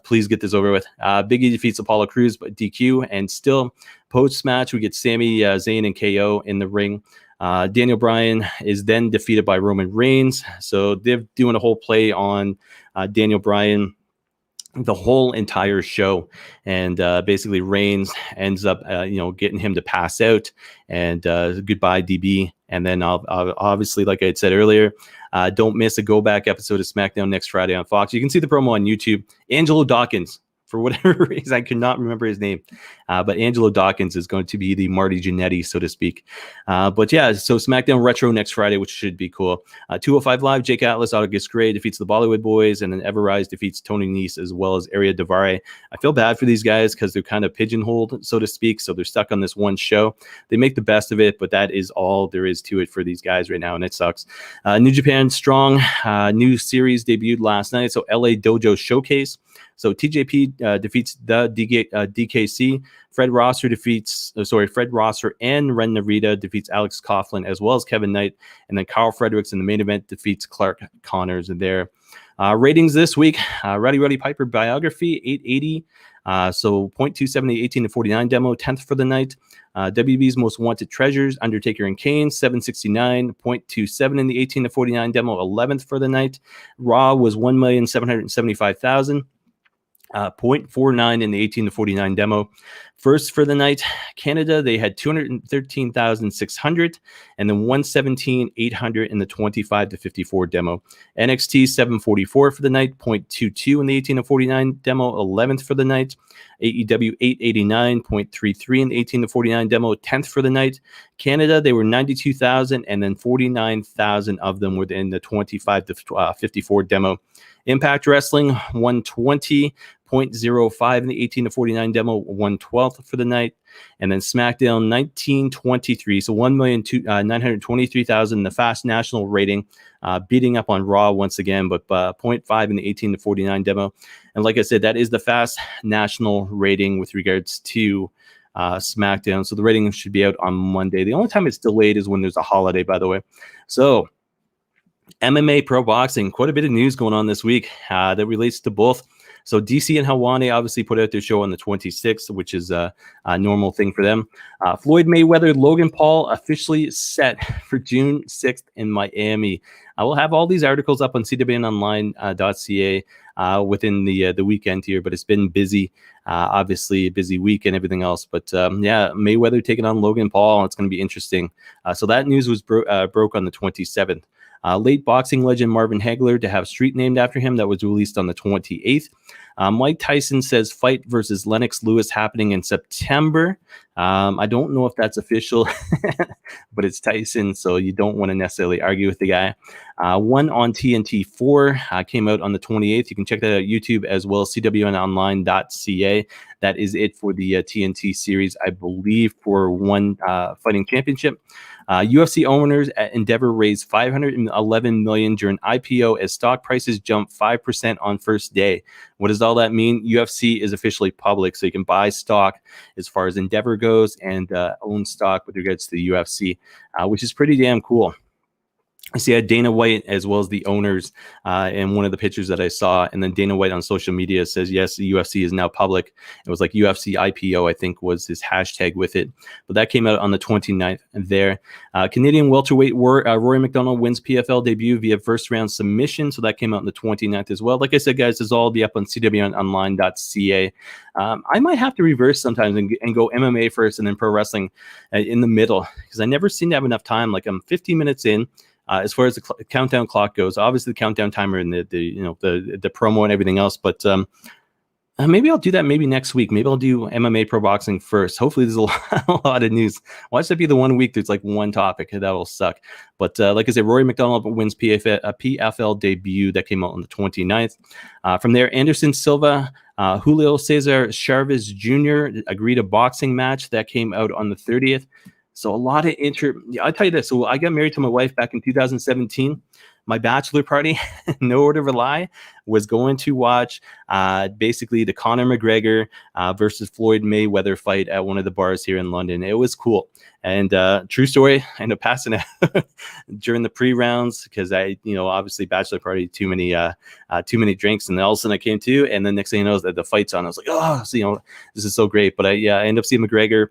Please get this over with. Big E defeats Apollo Crews by DQ, and still post-match we get Sami Zayn and KO in the ring. Daniel Bryan is then defeated by Roman Reigns, so they're doing a whole play on Daniel Bryan the whole entire show, and basically Reigns ends up getting him to pass out, and goodbye DB. And then obviously, like I had said earlier, don't miss a go back episode of SmackDown next Friday on Fox. You can see the promo on YouTube. Angelo Dawkins for whatever reason. I could not remember his name. But Angelo Dawkins is going to be the Marty Jannetty, so to speak. But yeah, so SmackDown Retro next Friday, which should be cool. 205 Live, Jake Atlas, August Gray defeats the Bollywood Boys, and then Everrise defeats Tony Nese as well as Arya Daivari. I feel bad for these guys because they're kind of pigeonholed, so to speak. So they're stuck on this one show. They make the best of it, but that is all there is to it for these guys right now, and it sucks. New Japan Strong, new series debuted last night. So LA Dojo Showcase. So TJP defeats the DKC. Fred Rosser and Ren Narita defeats Alex Coughlin as well as Kevin Knight. And then Carl Fredericks in the main event defeats Clark Connors there. Ratings this week, Roddy Piper biography, 880. So 0.27 the 18 to 49 demo, 10th for the night. WB's Most Wanted Treasures, Undertaker and Kane, 769, 0.27 in the 18 to 49 demo, 11th for the night. Raw was 1,775,000. 0.49 in the 18 to 49 demo. First for the night, Canada, they had 213,600 and then 117,800 in the 25 to 54 demo. NXT 744 for the night, 0.22 in the 18 to 49 demo, 11th for the night. AEW 889, 0.33 in the 18 to 49 demo, 10th for the night. Canada, they were 92,000 and then 49,000 of them were in the 25 to 54 demo. Impact Wrestling 120.05 in the 18 to 49 demo, 112th for the night. And then SmackDown 1923, so 1,923,000 the fast national rating, beating up on Raw once again, but 0.5 in the 18 to 49 demo. And like I said, that is the fast national rating with regards to SmackDown. So the rating should be out on Monday. The only time it's delayed is when there's a holiday, by the way. So MMA Pro Boxing, quite a bit of news going on this week that relates to both. So DC and Helwani obviously put out their show on the 26th, which is a normal thing for them. Floyd Mayweather, Logan Paul officially set for June 6th in Miami. I will have all these articles up on CWNonline.ca within the weekend here, but it's been busy. Obviously a busy week and everything else. But yeah, Mayweather taking on Logan Paul. It's going to be interesting. So that news was broke on the 27th. Late boxing legend Marvin Hagler to have street named after him. That was released on the 28th. Mike Tyson says fight versus Lennox Lewis happening in September. I don't know if that's official, but it's Tyson, so you don't want to necessarily argue with the guy. One on TNT 4 came out on the 28th. You can check that out on YouTube as well, CWNonline.ca. That is it for the TNT series, I believe, for one fighting championship. UFC owners at Endeavor raised $511 million during IPO as stock prices jumped 5% on first day. What does all that mean? UFC is officially public, so you can buy stock as far as Endeavor goes and own stock with regards to the UFC, which is pretty damn cool. I see Dana White as well as the owners in one of the pictures that I saw. And then Dana White on social media says, yes, the UFC is now public. It was like UFC IPO, I think was his hashtag with it. But that came out on the 29th there. Canadian welterweight Rory MacDonald wins PFL debut via first round submission. So that came out on the 29th as well. Like I said, guys, this will all be up on CWNonline.ca. I might have to reverse sometimes and go MMA first and then pro wrestling in the middle because I never seem to have enough time. Like I'm 50 minutes in. As far as the countdown clock goes, obviously the countdown timer and the promo and everything else, but maybe I'll do that maybe next week. Maybe I'll do MMA pro boxing first. Hopefully there's a lot of news. Why should that be the 1 week there's like one topic? That will suck. But like I said, Rory MacDonald wins PFL debut. That came out on the 29th. From there, Anderson Silva, Julio Cesar Chavez Jr. agreed a boxing match. That came out on the 30th. So a lot of I'll tell you this. So I got married to my wife back in 2017. My bachelor party, no order of a lie, was going to watch basically the Conor McGregor versus Floyd Mayweather fight at one of the bars here in London. It was cool. And true story, I ended up passing out during the pre-rounds because obviously bachelor party, too many drinks. And then all of a sudden I came to, and then next thing you know, the fight's on. I was like, oh, so, this is so great. But I ended up seeing McGregor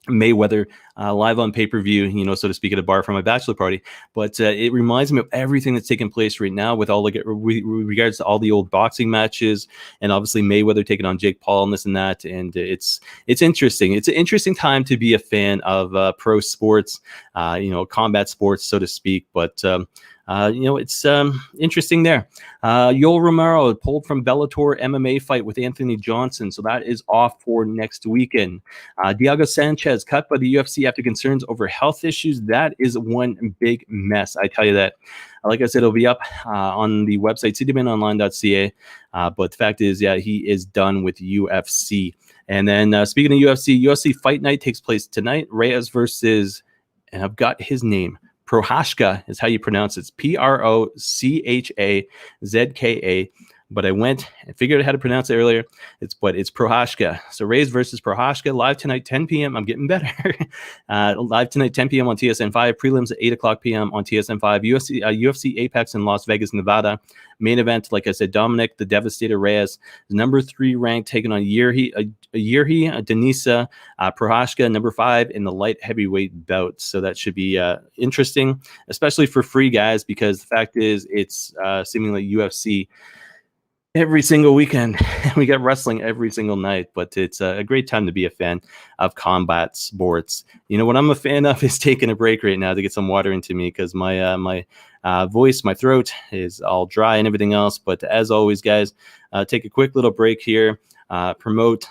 Mayweather live on pay-per-view, so to speak, at a bar for my bachelor party. But it reminds me of everything that's taking place right now with all regards to all the old boxing matches, and obviously Mayweather taking on Jake Paul and this and that. And it's interesting. It's an interesting time to be a fan of pro sports, combat sports, so to speak. But it's interesting there. Yoel Romero pulled from Bellator MMA fight with Anthony Johnson, so that is off for next weekend. Diego Sanchez cut by the UFC after concerns over health issues. That is one big mess, I tell you that. Like I said, it'll be up on the website, CWNonline.ca. But the fact is, he is done with UFC. And then speaking of UFC Fight Night takes place tonight. Reyes versus, and I've got his name, Prochazka is how you pronounce it. It's Prochazka. But I went and figured out how to pronounce it earlier. It's Prochazka. So Reyes versus Prochazka, live tonight, 10 p.m. I'm getting better. Live tonight, 10 p.m. on TSN 5. Prelims at 8 o'clock p.m. on TSN 5. UFC Apex in Las Vegas, Nevada. Main event, like I said, Dominic the Devastator Reyes, number 3 ranked, taking on Yurhi Denisa Prochazka, number 5 in the light heavyweight bout. So that should be interesting, especially for free guys, because the fact is it's seemingly UFC every single weekend. We got wrestling every single night, but it's a great time to be a fan of combat sports. What I'm a fan of is taking a break right now to get some water into me, because my voice, my throat is all dry and everything else. But as always, guys, take a quick little break here, promote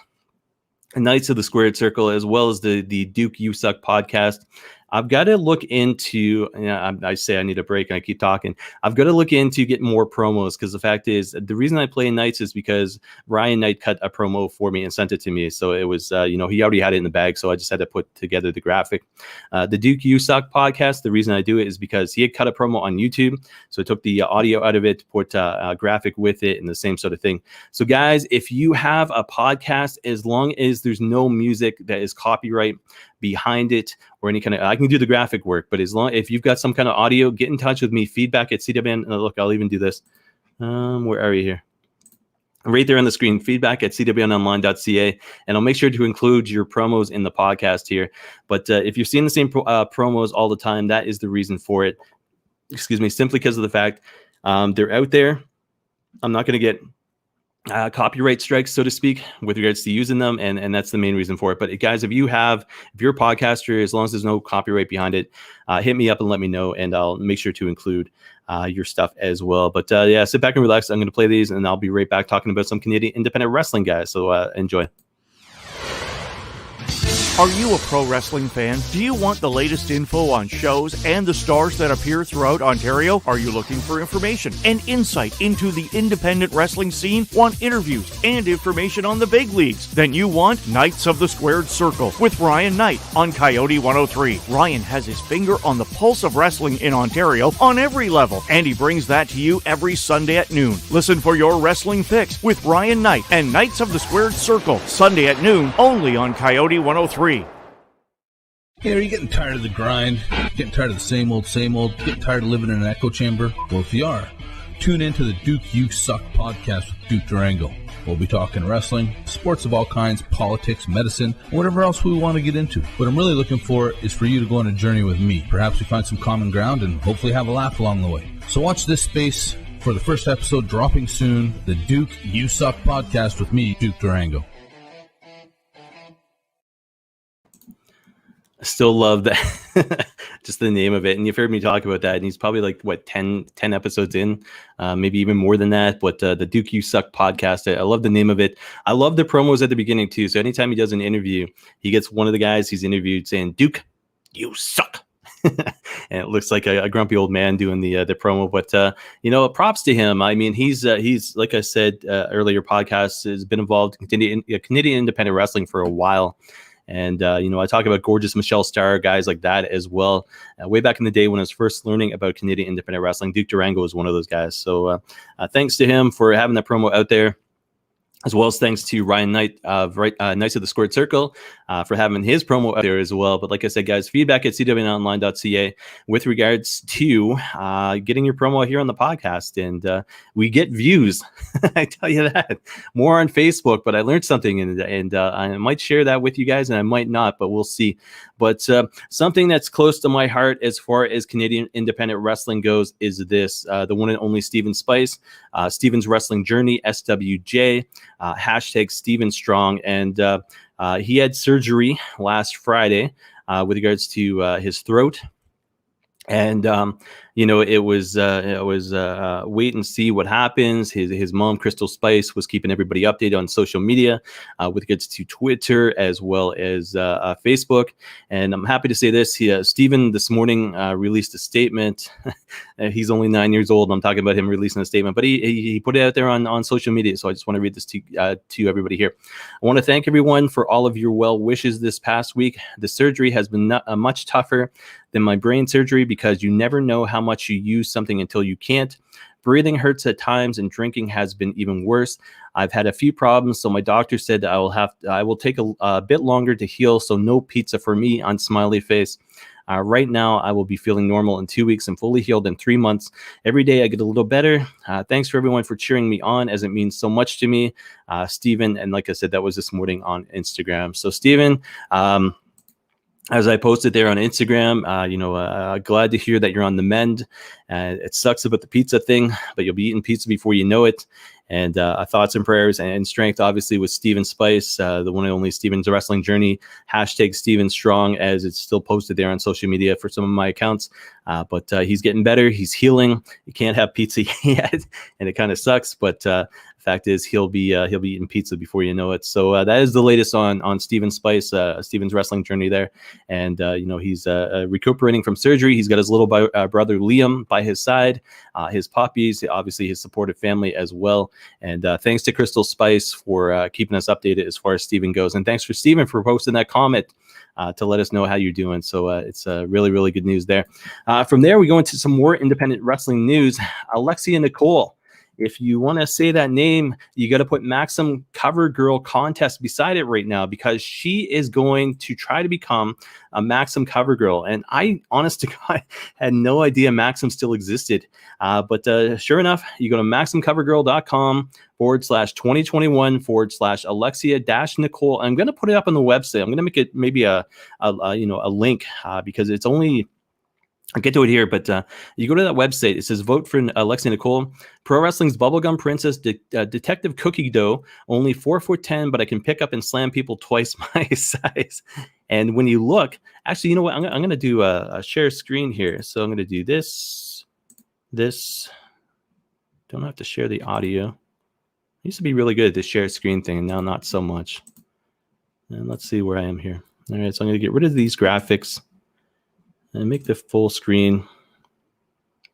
Knights of the Squared Circle, as well as the Duke You Suck podcast. I've got to look into, I say I need a break and I keep talking. I've got to look into getting more promos, because the fact is, the reason I play Knights is because Ryan Knight cut a promo for me and sent it to me. So it was, he already had it in the bag. So I just had to put together the graphic. The Duke You Suck podcast, the reason I do it is because he had cut a promo on YouTube. So I took the audio out of it, put a graphic with it, and the same sort of thing. So guys, if you have a podcast, as long as there's no music that is copyright behind it or any kind of, I can do the graphic work, but if you've got some kind of audio, get in touch with me. Feedback at CWN. Look, I'll even do this. Where are you here? Right there on the screen. Feedback at CWNonline.ca, and I'll make sure to include your promos in the podcast here. But if you're seeing the same promos all the time, that is the reason for it. Excuse me, simply because of the fact they're out there. I'm not going to get copyright strikes, so to speak, with regards to using them, and that's the main reason for it. But guys, if you're a podcaster, as long as there's no copyright behind it, hit me up and let me know, and I'll make sure to include your stuff as well. But sit back and relax. I'm going to play these, and I'll be right back talking about some Canadian independent wrestling, guys. So enjoy. Are you a pro wrestling fan? Do you want the latest info on shows and the stars that appear throughout Ontario? Are you looking for information and insight into the independent wrestling scene? Want interviews and information on the big leagues? Then you want Knights of the Squared Circle with Ryan Knight on Coyote 103. Ryan has his finger on the pulse of wrestling in Ontario on every level, and he brings that to you every Sunday at noon. Listen for your wrestling fix with Ryan Knight and Knights of the Squared Circle, Sunday at noon, only on Coyote 103. Hey, are you getting tired of the grind? Getting tired of the same old? Getting tired of living in an echo chamber? Well, if you are, tune in to the Duke You Suck podcast with Duke Durango. We'll be talking wrestling, sports of all kinds, politics, medicine, and whatever else we want to get into. What I'm really looking for is for you to go on a journey with me. Perhaps we find some common ground and hopefully have a laugh along the way. So watch this space for the first episode dropping soon, the Duke You Suck podcast with me, Duke Durango. I still love that, just the name of it. And you've heard me talk about that. And he's probably like, 10 episodes in, maybe even more than that. But the Duke You Suck podcast, I love the name of it. I love the promos at the beginning, too. So anytime he does an interview, he gets one of the guys he's interviewed saying, Duke, you suck. And it looks like a grumpy old man doing the promo. But, props to him. I mean, he's like I said earlier, podcast has been involved in Canadian independent wrestling for a while. And, I talk about gorgeous Michelle Starr, guys like that as well. Way back in the day when I was first learning about Canadian independent wrestling, Duke Durango was one of those guys. So thanks to him for having that promo out there, as well as thanks to Ryan Knight of Knights of the Squared Circle for having his promo out there as well. But like I said, guys, feedback at CWNonline.ca with regards to getting your promo here on the podcast. And we get views. I tell you that. More on Facebook, but I learned something, and I might share that with you guys, and I might not, but we'll see. But something that's close to my heart as far as Canadian independent wrestling goes is this, the one and only Steven Spice, Steven's Wrestling Journey, SWJ, hashtag Steven Strong. And he had surgery last Friday with regards to his throat. And, it was wait and see what happens. His mom, Crystal Spice, was keeping everybody updated on social media with regards to Twitter as well as Facebook. And I'm happy to say this. Steven this morning released a statement. He's only 9 years old. I'm talking about him releasing a statement, but he put it out there on social media. So I just want to read this to everybody here. I want to thank everyone for all of your well wishes this past week. The surgery has been much tougher than my brain surgery because you never know how much you use something until you can't. Breathing hurts at times and drinking has been even worse. I've had a few problems, so my doctor said I will take a bit longer to heal, so no pizza for me on smiley face. Right now, I will be feeling normal in 2 weeks and fully healed in 3 months. Every day I get a little better. Thanks for everyone for cheering me on, as it means so much to me. Steven, and like I said, that was this morning on Instagram. So Steven, as I posted there on Instagram, glad to hear that you're on the mend. It sucks about the pizza thing, but you'll be eating pizza before you know it. And thoughts and prayers and strength, obviously, with Steven Spice, the one and only Steven's Wrestling Journey, hashtag Steven Strong, as it's still posted there on social media for some of my accounts. But he's getting better. He's healing. You can't have pizza yet, and it kind of sucks. But fact is, he'll be eating pizza before you know it. So that is the latest on Steven Spice, Steven's Wrestling Journey there. And he's recuperating from surgery. He's got his little brother Liam by his side, his puppies, obviously his supportive family as well. And thanks to Crystal Spice for keeping us updated as far as Steven goes. And thanks for Steven for posting that comment to let us know how you're doing. So it's really, really good news there. From there, we go into some more independent wrestling news. Alexia Nicole. If you want to say that name, you got to put Maxim Cover Girl Contest beside it right now, because she is going to try to become a Maxim Cover Girl. And I, honest to God, had no idea Maxim still existed. But sure enough, you go to MaximCoverGirl.com/2021/Alexia-Nicole. I'm going to put it up on the website. I'm going to make it maybe a link because it's only... I'll get to it here, but you go to that website. It says vote for Alexia Nicole. Pro Wrestling's Bubblegum Princess, Detective Cookie Dough, only 4'10", but I can pick up and slam people twice my size. And when you look, actually, you know what? I'm going to do a share screen here. So I'm going to do this. Don't have to share the audio. I used to be really good at the share screen thing, and now not so much. And let's see where I am here. All right, so I'm going to get rid of these graphics and make the full screen.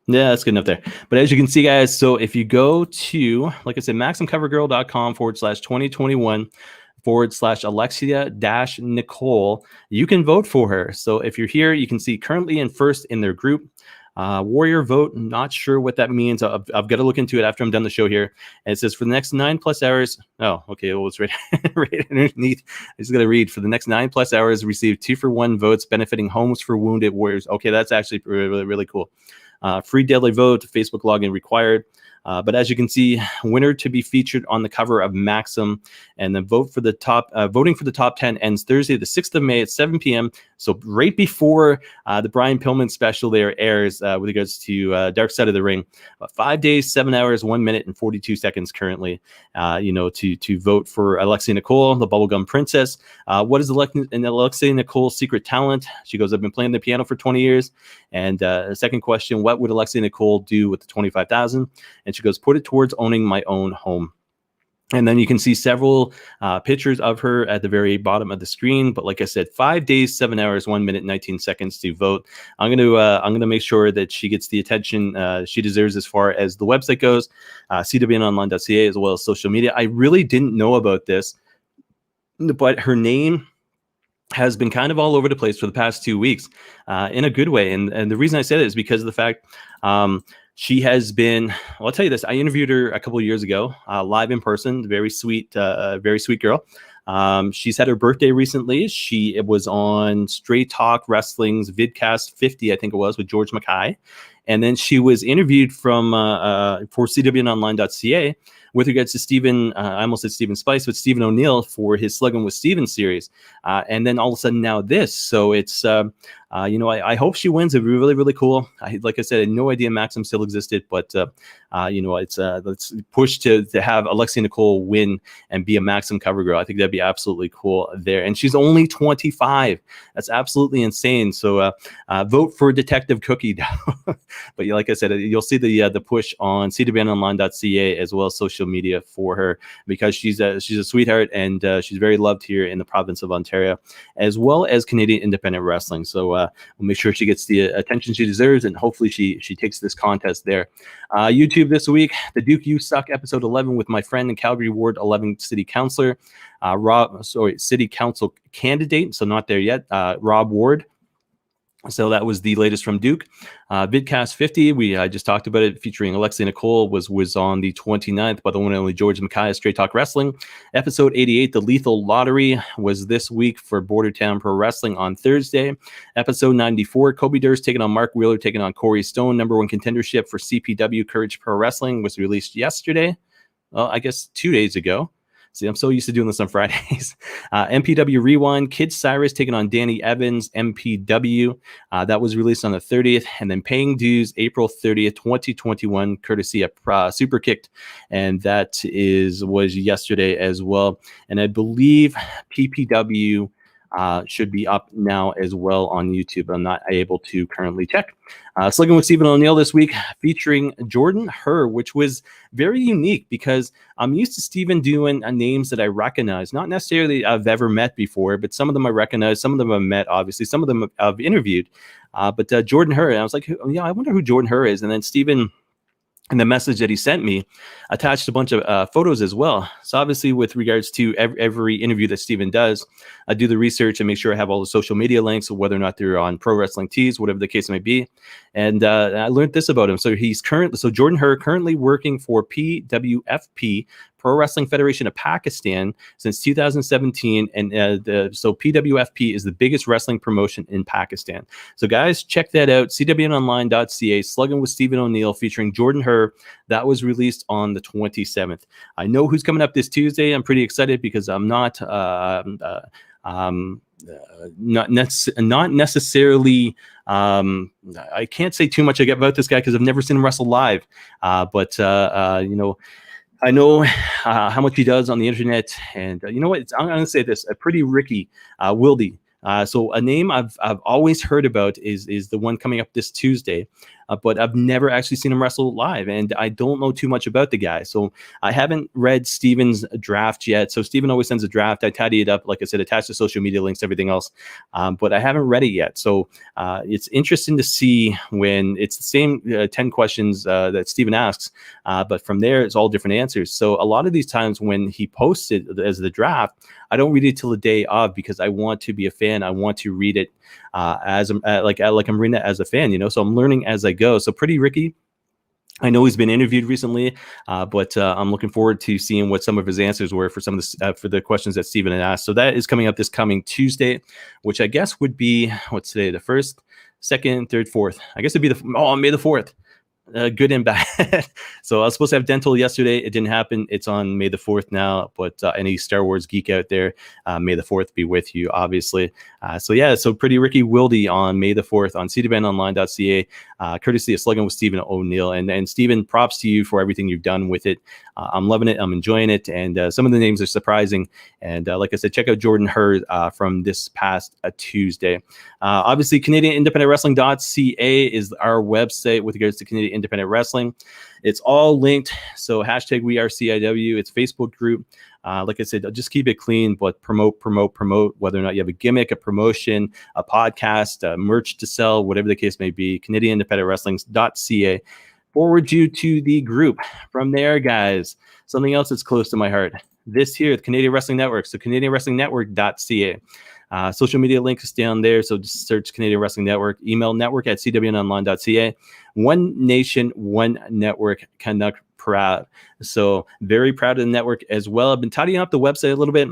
Yeah, that's good enough there. But as you can see, guys, so if you go to, like I said, MaximCoverGirl.com/2021/Alexia-Nicole, you can vote for her. So if you're here, you can see currently in first in their group. Warrior vote, not sure what that means. I've got to look into it after I'm done the show here. And it says for the next 9+ hours. Oh, okay. Well, it's right, right underneath. I just got to read. For the next 9+ hours, receive 2-for-1 votes benefiting homes for wounded warriors. Okay, that's actually really, really cool. Free daily vote, Facebook login required. But as you can see, winner to be featured on the cover of Maxim, and the voting for the top 10 ends Thursday, the 6th of May at 7 p.m. So right before the Brian Pillman special there airs with regards to Dark Side of the Ring. 5 days, 7 hours, 1 minute, and 42 seconds currently, to vote for Alexia Nicole, the Bubblegum Princess. What is Alexia Nicole's secret talent? She goes, I've been playing the piano for 20 years. And second question, what would Alexia Nicole do with the $25,000? And she goes, put it towards owning my own home. And then you can see several pictures of her at the very bottom of the screen. But like I said, 5 days, 7 hours, 1 minute, 19 seconds to vote. I'm gonna make sure that she gets the attention she deserves as far as the website goes, CWNonline.ca, as well as social media. I really didn't know about this, but her name has been kind of all over the place for the past 2 weeks in a good way. And the reason I say that is because of the fact she has been, well, I'll tell you this. I interviewed her a couple of years ago, live in person. Very sweet girl. She's had her birthday recently. It was on Straight Talk Wrestling's Vidcast 50, I think it was, with George Mackay. And then she was interviewed for CWNonline.ca with regards to Stephen, I almost said Stephen Spice, but Stephen O'Neill for his Slugging with Steven series. And then all of a sudden now this. So it's I hope she wins. It'd be really, really cool. Like I said, I had no idea Maxim still existed, but let's push to have Alexia Nicole win and be a Maxim cover girl. I think that'd be absolutely cool there. And she's only 25. That's absolutely insane. So vote for Detective Cookie. But like I said, you'll see the push on CWNonline.ca as well as social media for her, because she's a sweetheart, and she's very loved here in the province of Ontario, as well as Canadian independent wrestling. So we'll make sure she gets the attention she deserves, and hopefully she takes this contest there. YouTube this week, the Duke You Suck episode 11 with my friend and Calgary Ward 11 City Councilor, City Council candidate, so not there yet, Rob Ward. So that was the latest from Duke. Vidcast 50, I just talked about it, featuring Alexia Nicole, was on the 29th by the one and only George Mackay of Straight Talk Wrestling. Episode 88, the Lethal Lottery, was this week for Bordertown Pro Wrestling on Thursday. Episode 94, Kobe Durst taking on Mark Wheeler, taking on Corey Stone, #1 contendership for CPW Courage Pro Wrestling, was released yesterday. Well, I guess 2 days ago. See, I'm so used to doing this on Fridays. MPW Rewind, Kid Cyrus taking on Danny Evans, MPW. That was released on the 30th. And then Paying Dues, April 30th, 2021, courtesy of Super Kicked. And that was yesterday as well. And I believe PPW should be up now as well on YouTube. I'm not able to currently check. Slugging with Stephen O'Neill this week, featuring Jordan Herr, which was very unique because I'm used to Stephen doing names that I recognize, not necessarily I've ever met before, but some of them I recognize, some of them I've met, obviously, some of them I've interviewed. But Jordan Herr, I was like, I wonder who Jordan Herr is. And then Stephen, and the message that he sent me, attached a bunch of photos as well. So obviously, with regards to every interview that Stephen does, I do the research and make sure I have all the social media links, whether or not they're on Pro Wrestling Tees, whatever the case may be. And I learned this about him. So Jordan Herr, currently working for PWFP, Pro Wrestling Federation of Pakistan, since 2017, and so PWFP is the biggest wrestling promotion in Pakistan. So guys, check that out, CWNonline.ca, Slugging with Stephen O'Neill, featuring Jordan Herr. That was released on the 27th. I know who's coming up this Tuesday. I'm pretty excited because I'm not necessarily I can't say too much about this guy because I've never seen him wrestle live, but I know how much he does on the internet, and you know what? I'm going to say this: a Pretty Ricky Wildy. So a name I've always heard about is the one coming up this Tuesday, but I've never actually seen him wrestle live, and I don't know too much about the guy. So I haven't read Steven's draft yet. So Steven always sends a draft. I tidy it up, like I said, attach the social media links, everything else, but I haven't read it yet. So it's interesting to see when it's the same 10 questions that Steven asks, but from there it's all different answers. So a lot of these times when he posts it as the draft, I don't read it till the day of because I want to be a fan. I want to read it as like I'm reading it as a fan, So I'm learning as I go. So Pretty Ricky, I know he's been interviewed recently, but I'm looking forward to seeing what some of his answers were for some of the for the questions that Stephen had asked. So that is coming up this coming Tuesday, which I guess would be what's today, the 1st, 2nd, 3rd, 4th. I guess it'd be May the 4th. Good and bad. So I was supposed to have dental yesterday. It didn't happen. It's on May the 4th now. But any Star Wars geek out there, May the 4th be with you, obviously. So Pretty Ricky Wildy on May the 4th on CWNonline.ca, courtesy of Slugging with Stephen O'Neill. And Stephen, props to you for everything you've done with it. I'm loving it. I'm enjoying it. And some of the names are surprising. And like I said, check out Jordan Herr from this past Tuesday. Obviously, CanadianIndependentWrestling.ca is our website with regards to Canadian Independent Wrestling. It's all linked. So hashtag WeAreCIW. It's Facebook group. Like I said, just keep it clean, but promote, whether or not you have a gimmick, a promotion, a podcast, merch to sell, whatever the case may be. CanadianIndependentWrestling.ca. Forward you to the group. From there, guys, something else that's close to my heart. This here, the Canadian Wrestling Network. So CanadianWrestlingNetwork.ca. Social media link is down there. So just search Canadian Wrestling Network. Email network@cwnonline.ca. One nation, one network, Canuck proud. So very proud of the network as well. I've been tidying up the website a little bit.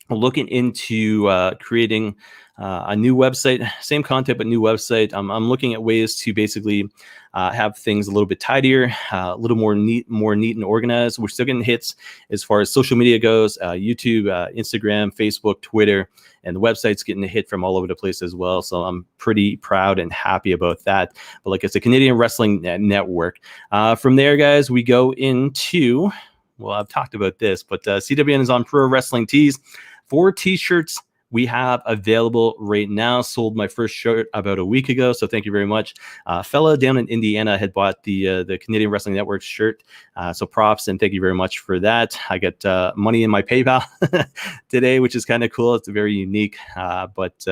looking into creating a new website, same content, but new website. I'm looking at ways to basically have things a little bit tidier, a little more neat and organized. We're still getting hits as far as social media goes, YouTube, Instagram, Facebook, Twitter, and the website's getting a hit from all over the place as well. So I'm pretty proud and happy about that. But like I said, Canadian Wrestling Network. From there, guys, we go into, well, I've talked about this, but CWN is on Pro Wrestling Tees. 4 t-shirts we have available right now. Sold my first shirt about a week ago, so thank you very much. Fella down in Indiana had bought the Canadian Wrestling Network shirt, so props and thank you very much for that. I got money in my PayPal today, which is kind of cool. It's very unique, but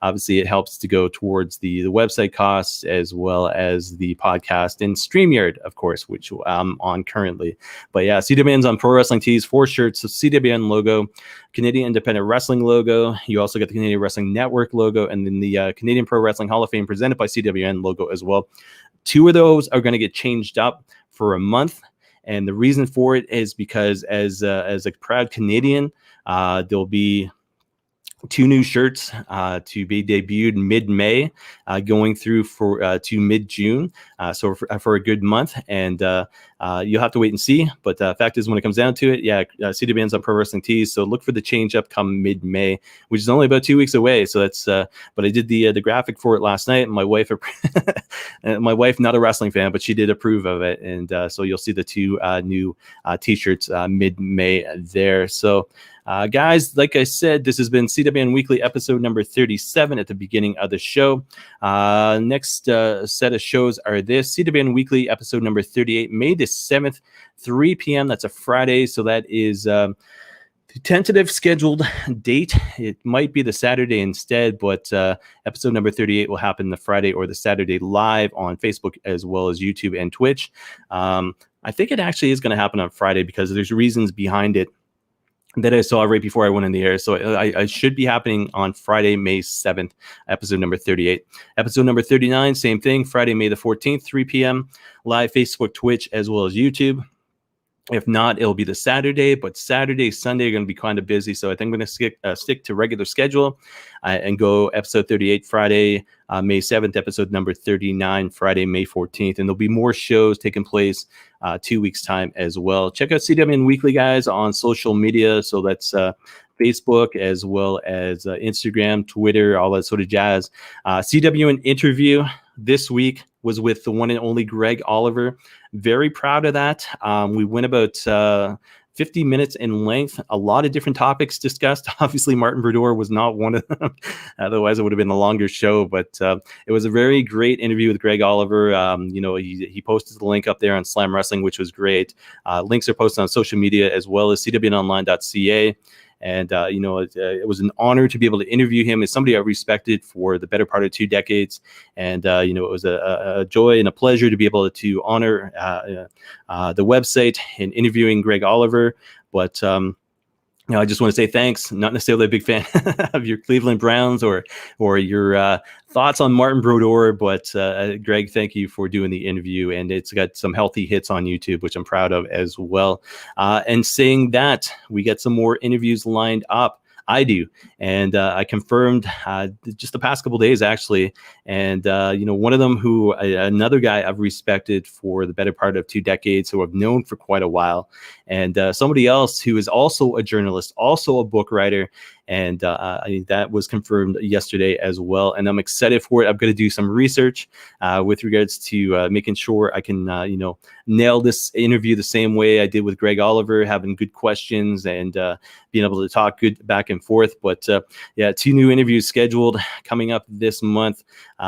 obviously it helps to go towards the website costs as well as the podcast and StreamYard, of course, which I'm on currently. But yeah, CWN's on Pro Wrestling Tees, 4 shirts, so CWN logo, Canadian Independent Wrestling logo. You also get the Canadian Wrestling Network logo, and then the Canadian Pro Wrestling Hall of Fame presented by CWN logo as well. 2 of those are going to get changed up for a month, and the reason for it is because as a proud Canadian, there'll be 2 new shirts to be debuted mid-May, going through to mid-June, so for a good month, and you'll have to wait and see. But the fact is, when it comes down to it, yeah, CWN's on Pro Wrestling Tees, so look for the change up come mid-May, which is only about 2 weeks away. So that's, but I did the graphic for it last night, and my wife, not a wrestling fan, but she did approve of it, and so you'll see the 2 new t-shirts mid-May there. So. Guys, like I said, this has been CWN Weekly episode number 37 at the beginning of the show. Next set of shows are this CWN Weekly episode number 38, May the 7th, 3 p.m. That's a Friday. So that is the tentative scheduled date. It might be the Saturday instead, but episode number 38 will happen the Friday or the Saturday live on Facebook as well as YouTube and Twitch. I think it actually is going to happen on Friday because there's reasons behind it that I saw right before I went in the air. So I should be happening on Friday, May 7th, episode number 38. Episode number 39, same thing, Friday, May the 14th, 3 p.m., live Facebook, Twitch, as well as YouTube. If not, it'll be the Saturday, but Saturday, Sunday are going to be kind of busy. So I think I'm going to stick to regular schedule and go episode 38 Friday, May 7th, episode number 39, Friday, May 14th. And there'll be more shows taking place 2 weeks time as well. Check out CWN Weekly, guys, on social media. So that's Facebook as well as Instagram, Twitter, all that sort of jazz. CWN interview this week was with the one and only Greg Oliver. Very proud of that. We went about 50 minutes in length, a lot of different topics discussed. Obviously, Martin Brodeur was not one of them. Otherwise, it would have been a longer show. But it was a very great interview with Greg Oliver. He posted the link up there on Slam Wrestling, which was great. Links are posted on social media as well as cwnonline.ca. And, it was an honor to be able to interview him as somebody I respected for the better part of 2 decades. And, it was a joy and a pleasure to be able to honor the website in interviewing Greg Oliver. But, I just want to say thanks. Not necessarily a big fan of your Cleveland Browns or your thoughts on Martin Brodeur, but Greg, thank you for doing the interview, and it's got some healthy hits on YouTube, which I'm proud of as well. And saying that, we got some more interviews lined up. I do, and I confirmed just the past couple days actually, and one of them another guy I've respected for the better part of 2 decades, who I've known for quite a while, and somebody else who is also a journalist, also a book writer, and that was confirmed yesterday as well, and I'm excited for it. I'm going to do some research with regards to making sure I can nail this interview the same way I did with Greg Oliver, having good questions and being able to talk good back and forth. But 2 new interviews scheduled coming up this month,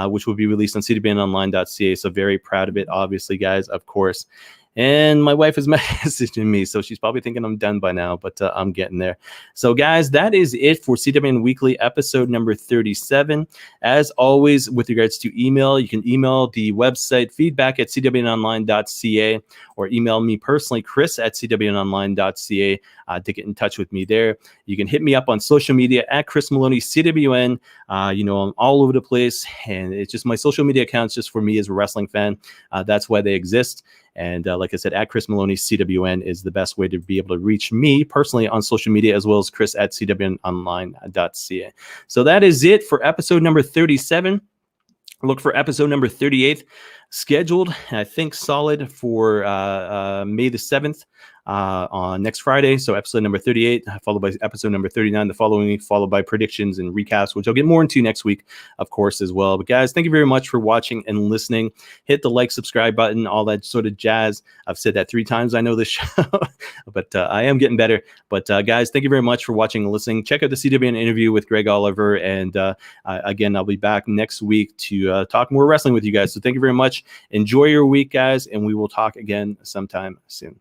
which will be released on cwnonline.ca. So very proud of it, obviously, guys, of course. And my wife is messaging me, so she's probably thinking I'm done by now, but I'm getting there. So, guys, that is it for CWN Weekly episode number 37. As always, with regards to email, you can email the website feedback@cwnonline.ca or email me personally, chris@cwnonline.ca, to get in touch with me there. You can hit me up on social media at Chris Maloney, CWN. I'm all over the place, and it's just my social media accounts just for me as a wrestling fan. That's why they exist. And like I said, at Chris Maloney, CWN is the best way to be able to reach me personally on social media, as well as Chris at cwnonline.ca. So that is it for episode number 37. Look for episode number 38 scheduled, I think, solid for May the 7th on next Friday. So episode number 38, followed by episode number 39 the following week, followed by predictions and recaps, which I'll get more into next week, of course, as well. But guys, thank you very much for watching and listening. Hit the like, subscribe button, all that sort of jazz. I've said that 3 times, I know, this show, but I am getting better. But guys, thank you very much for watching and listening. Check out the CWN interview with Greg Oliver. And again, I'll be back next week to talk more wrestling with you guys. So thank you very much. Enjoy your week, guys, and we will talk again sometime soon.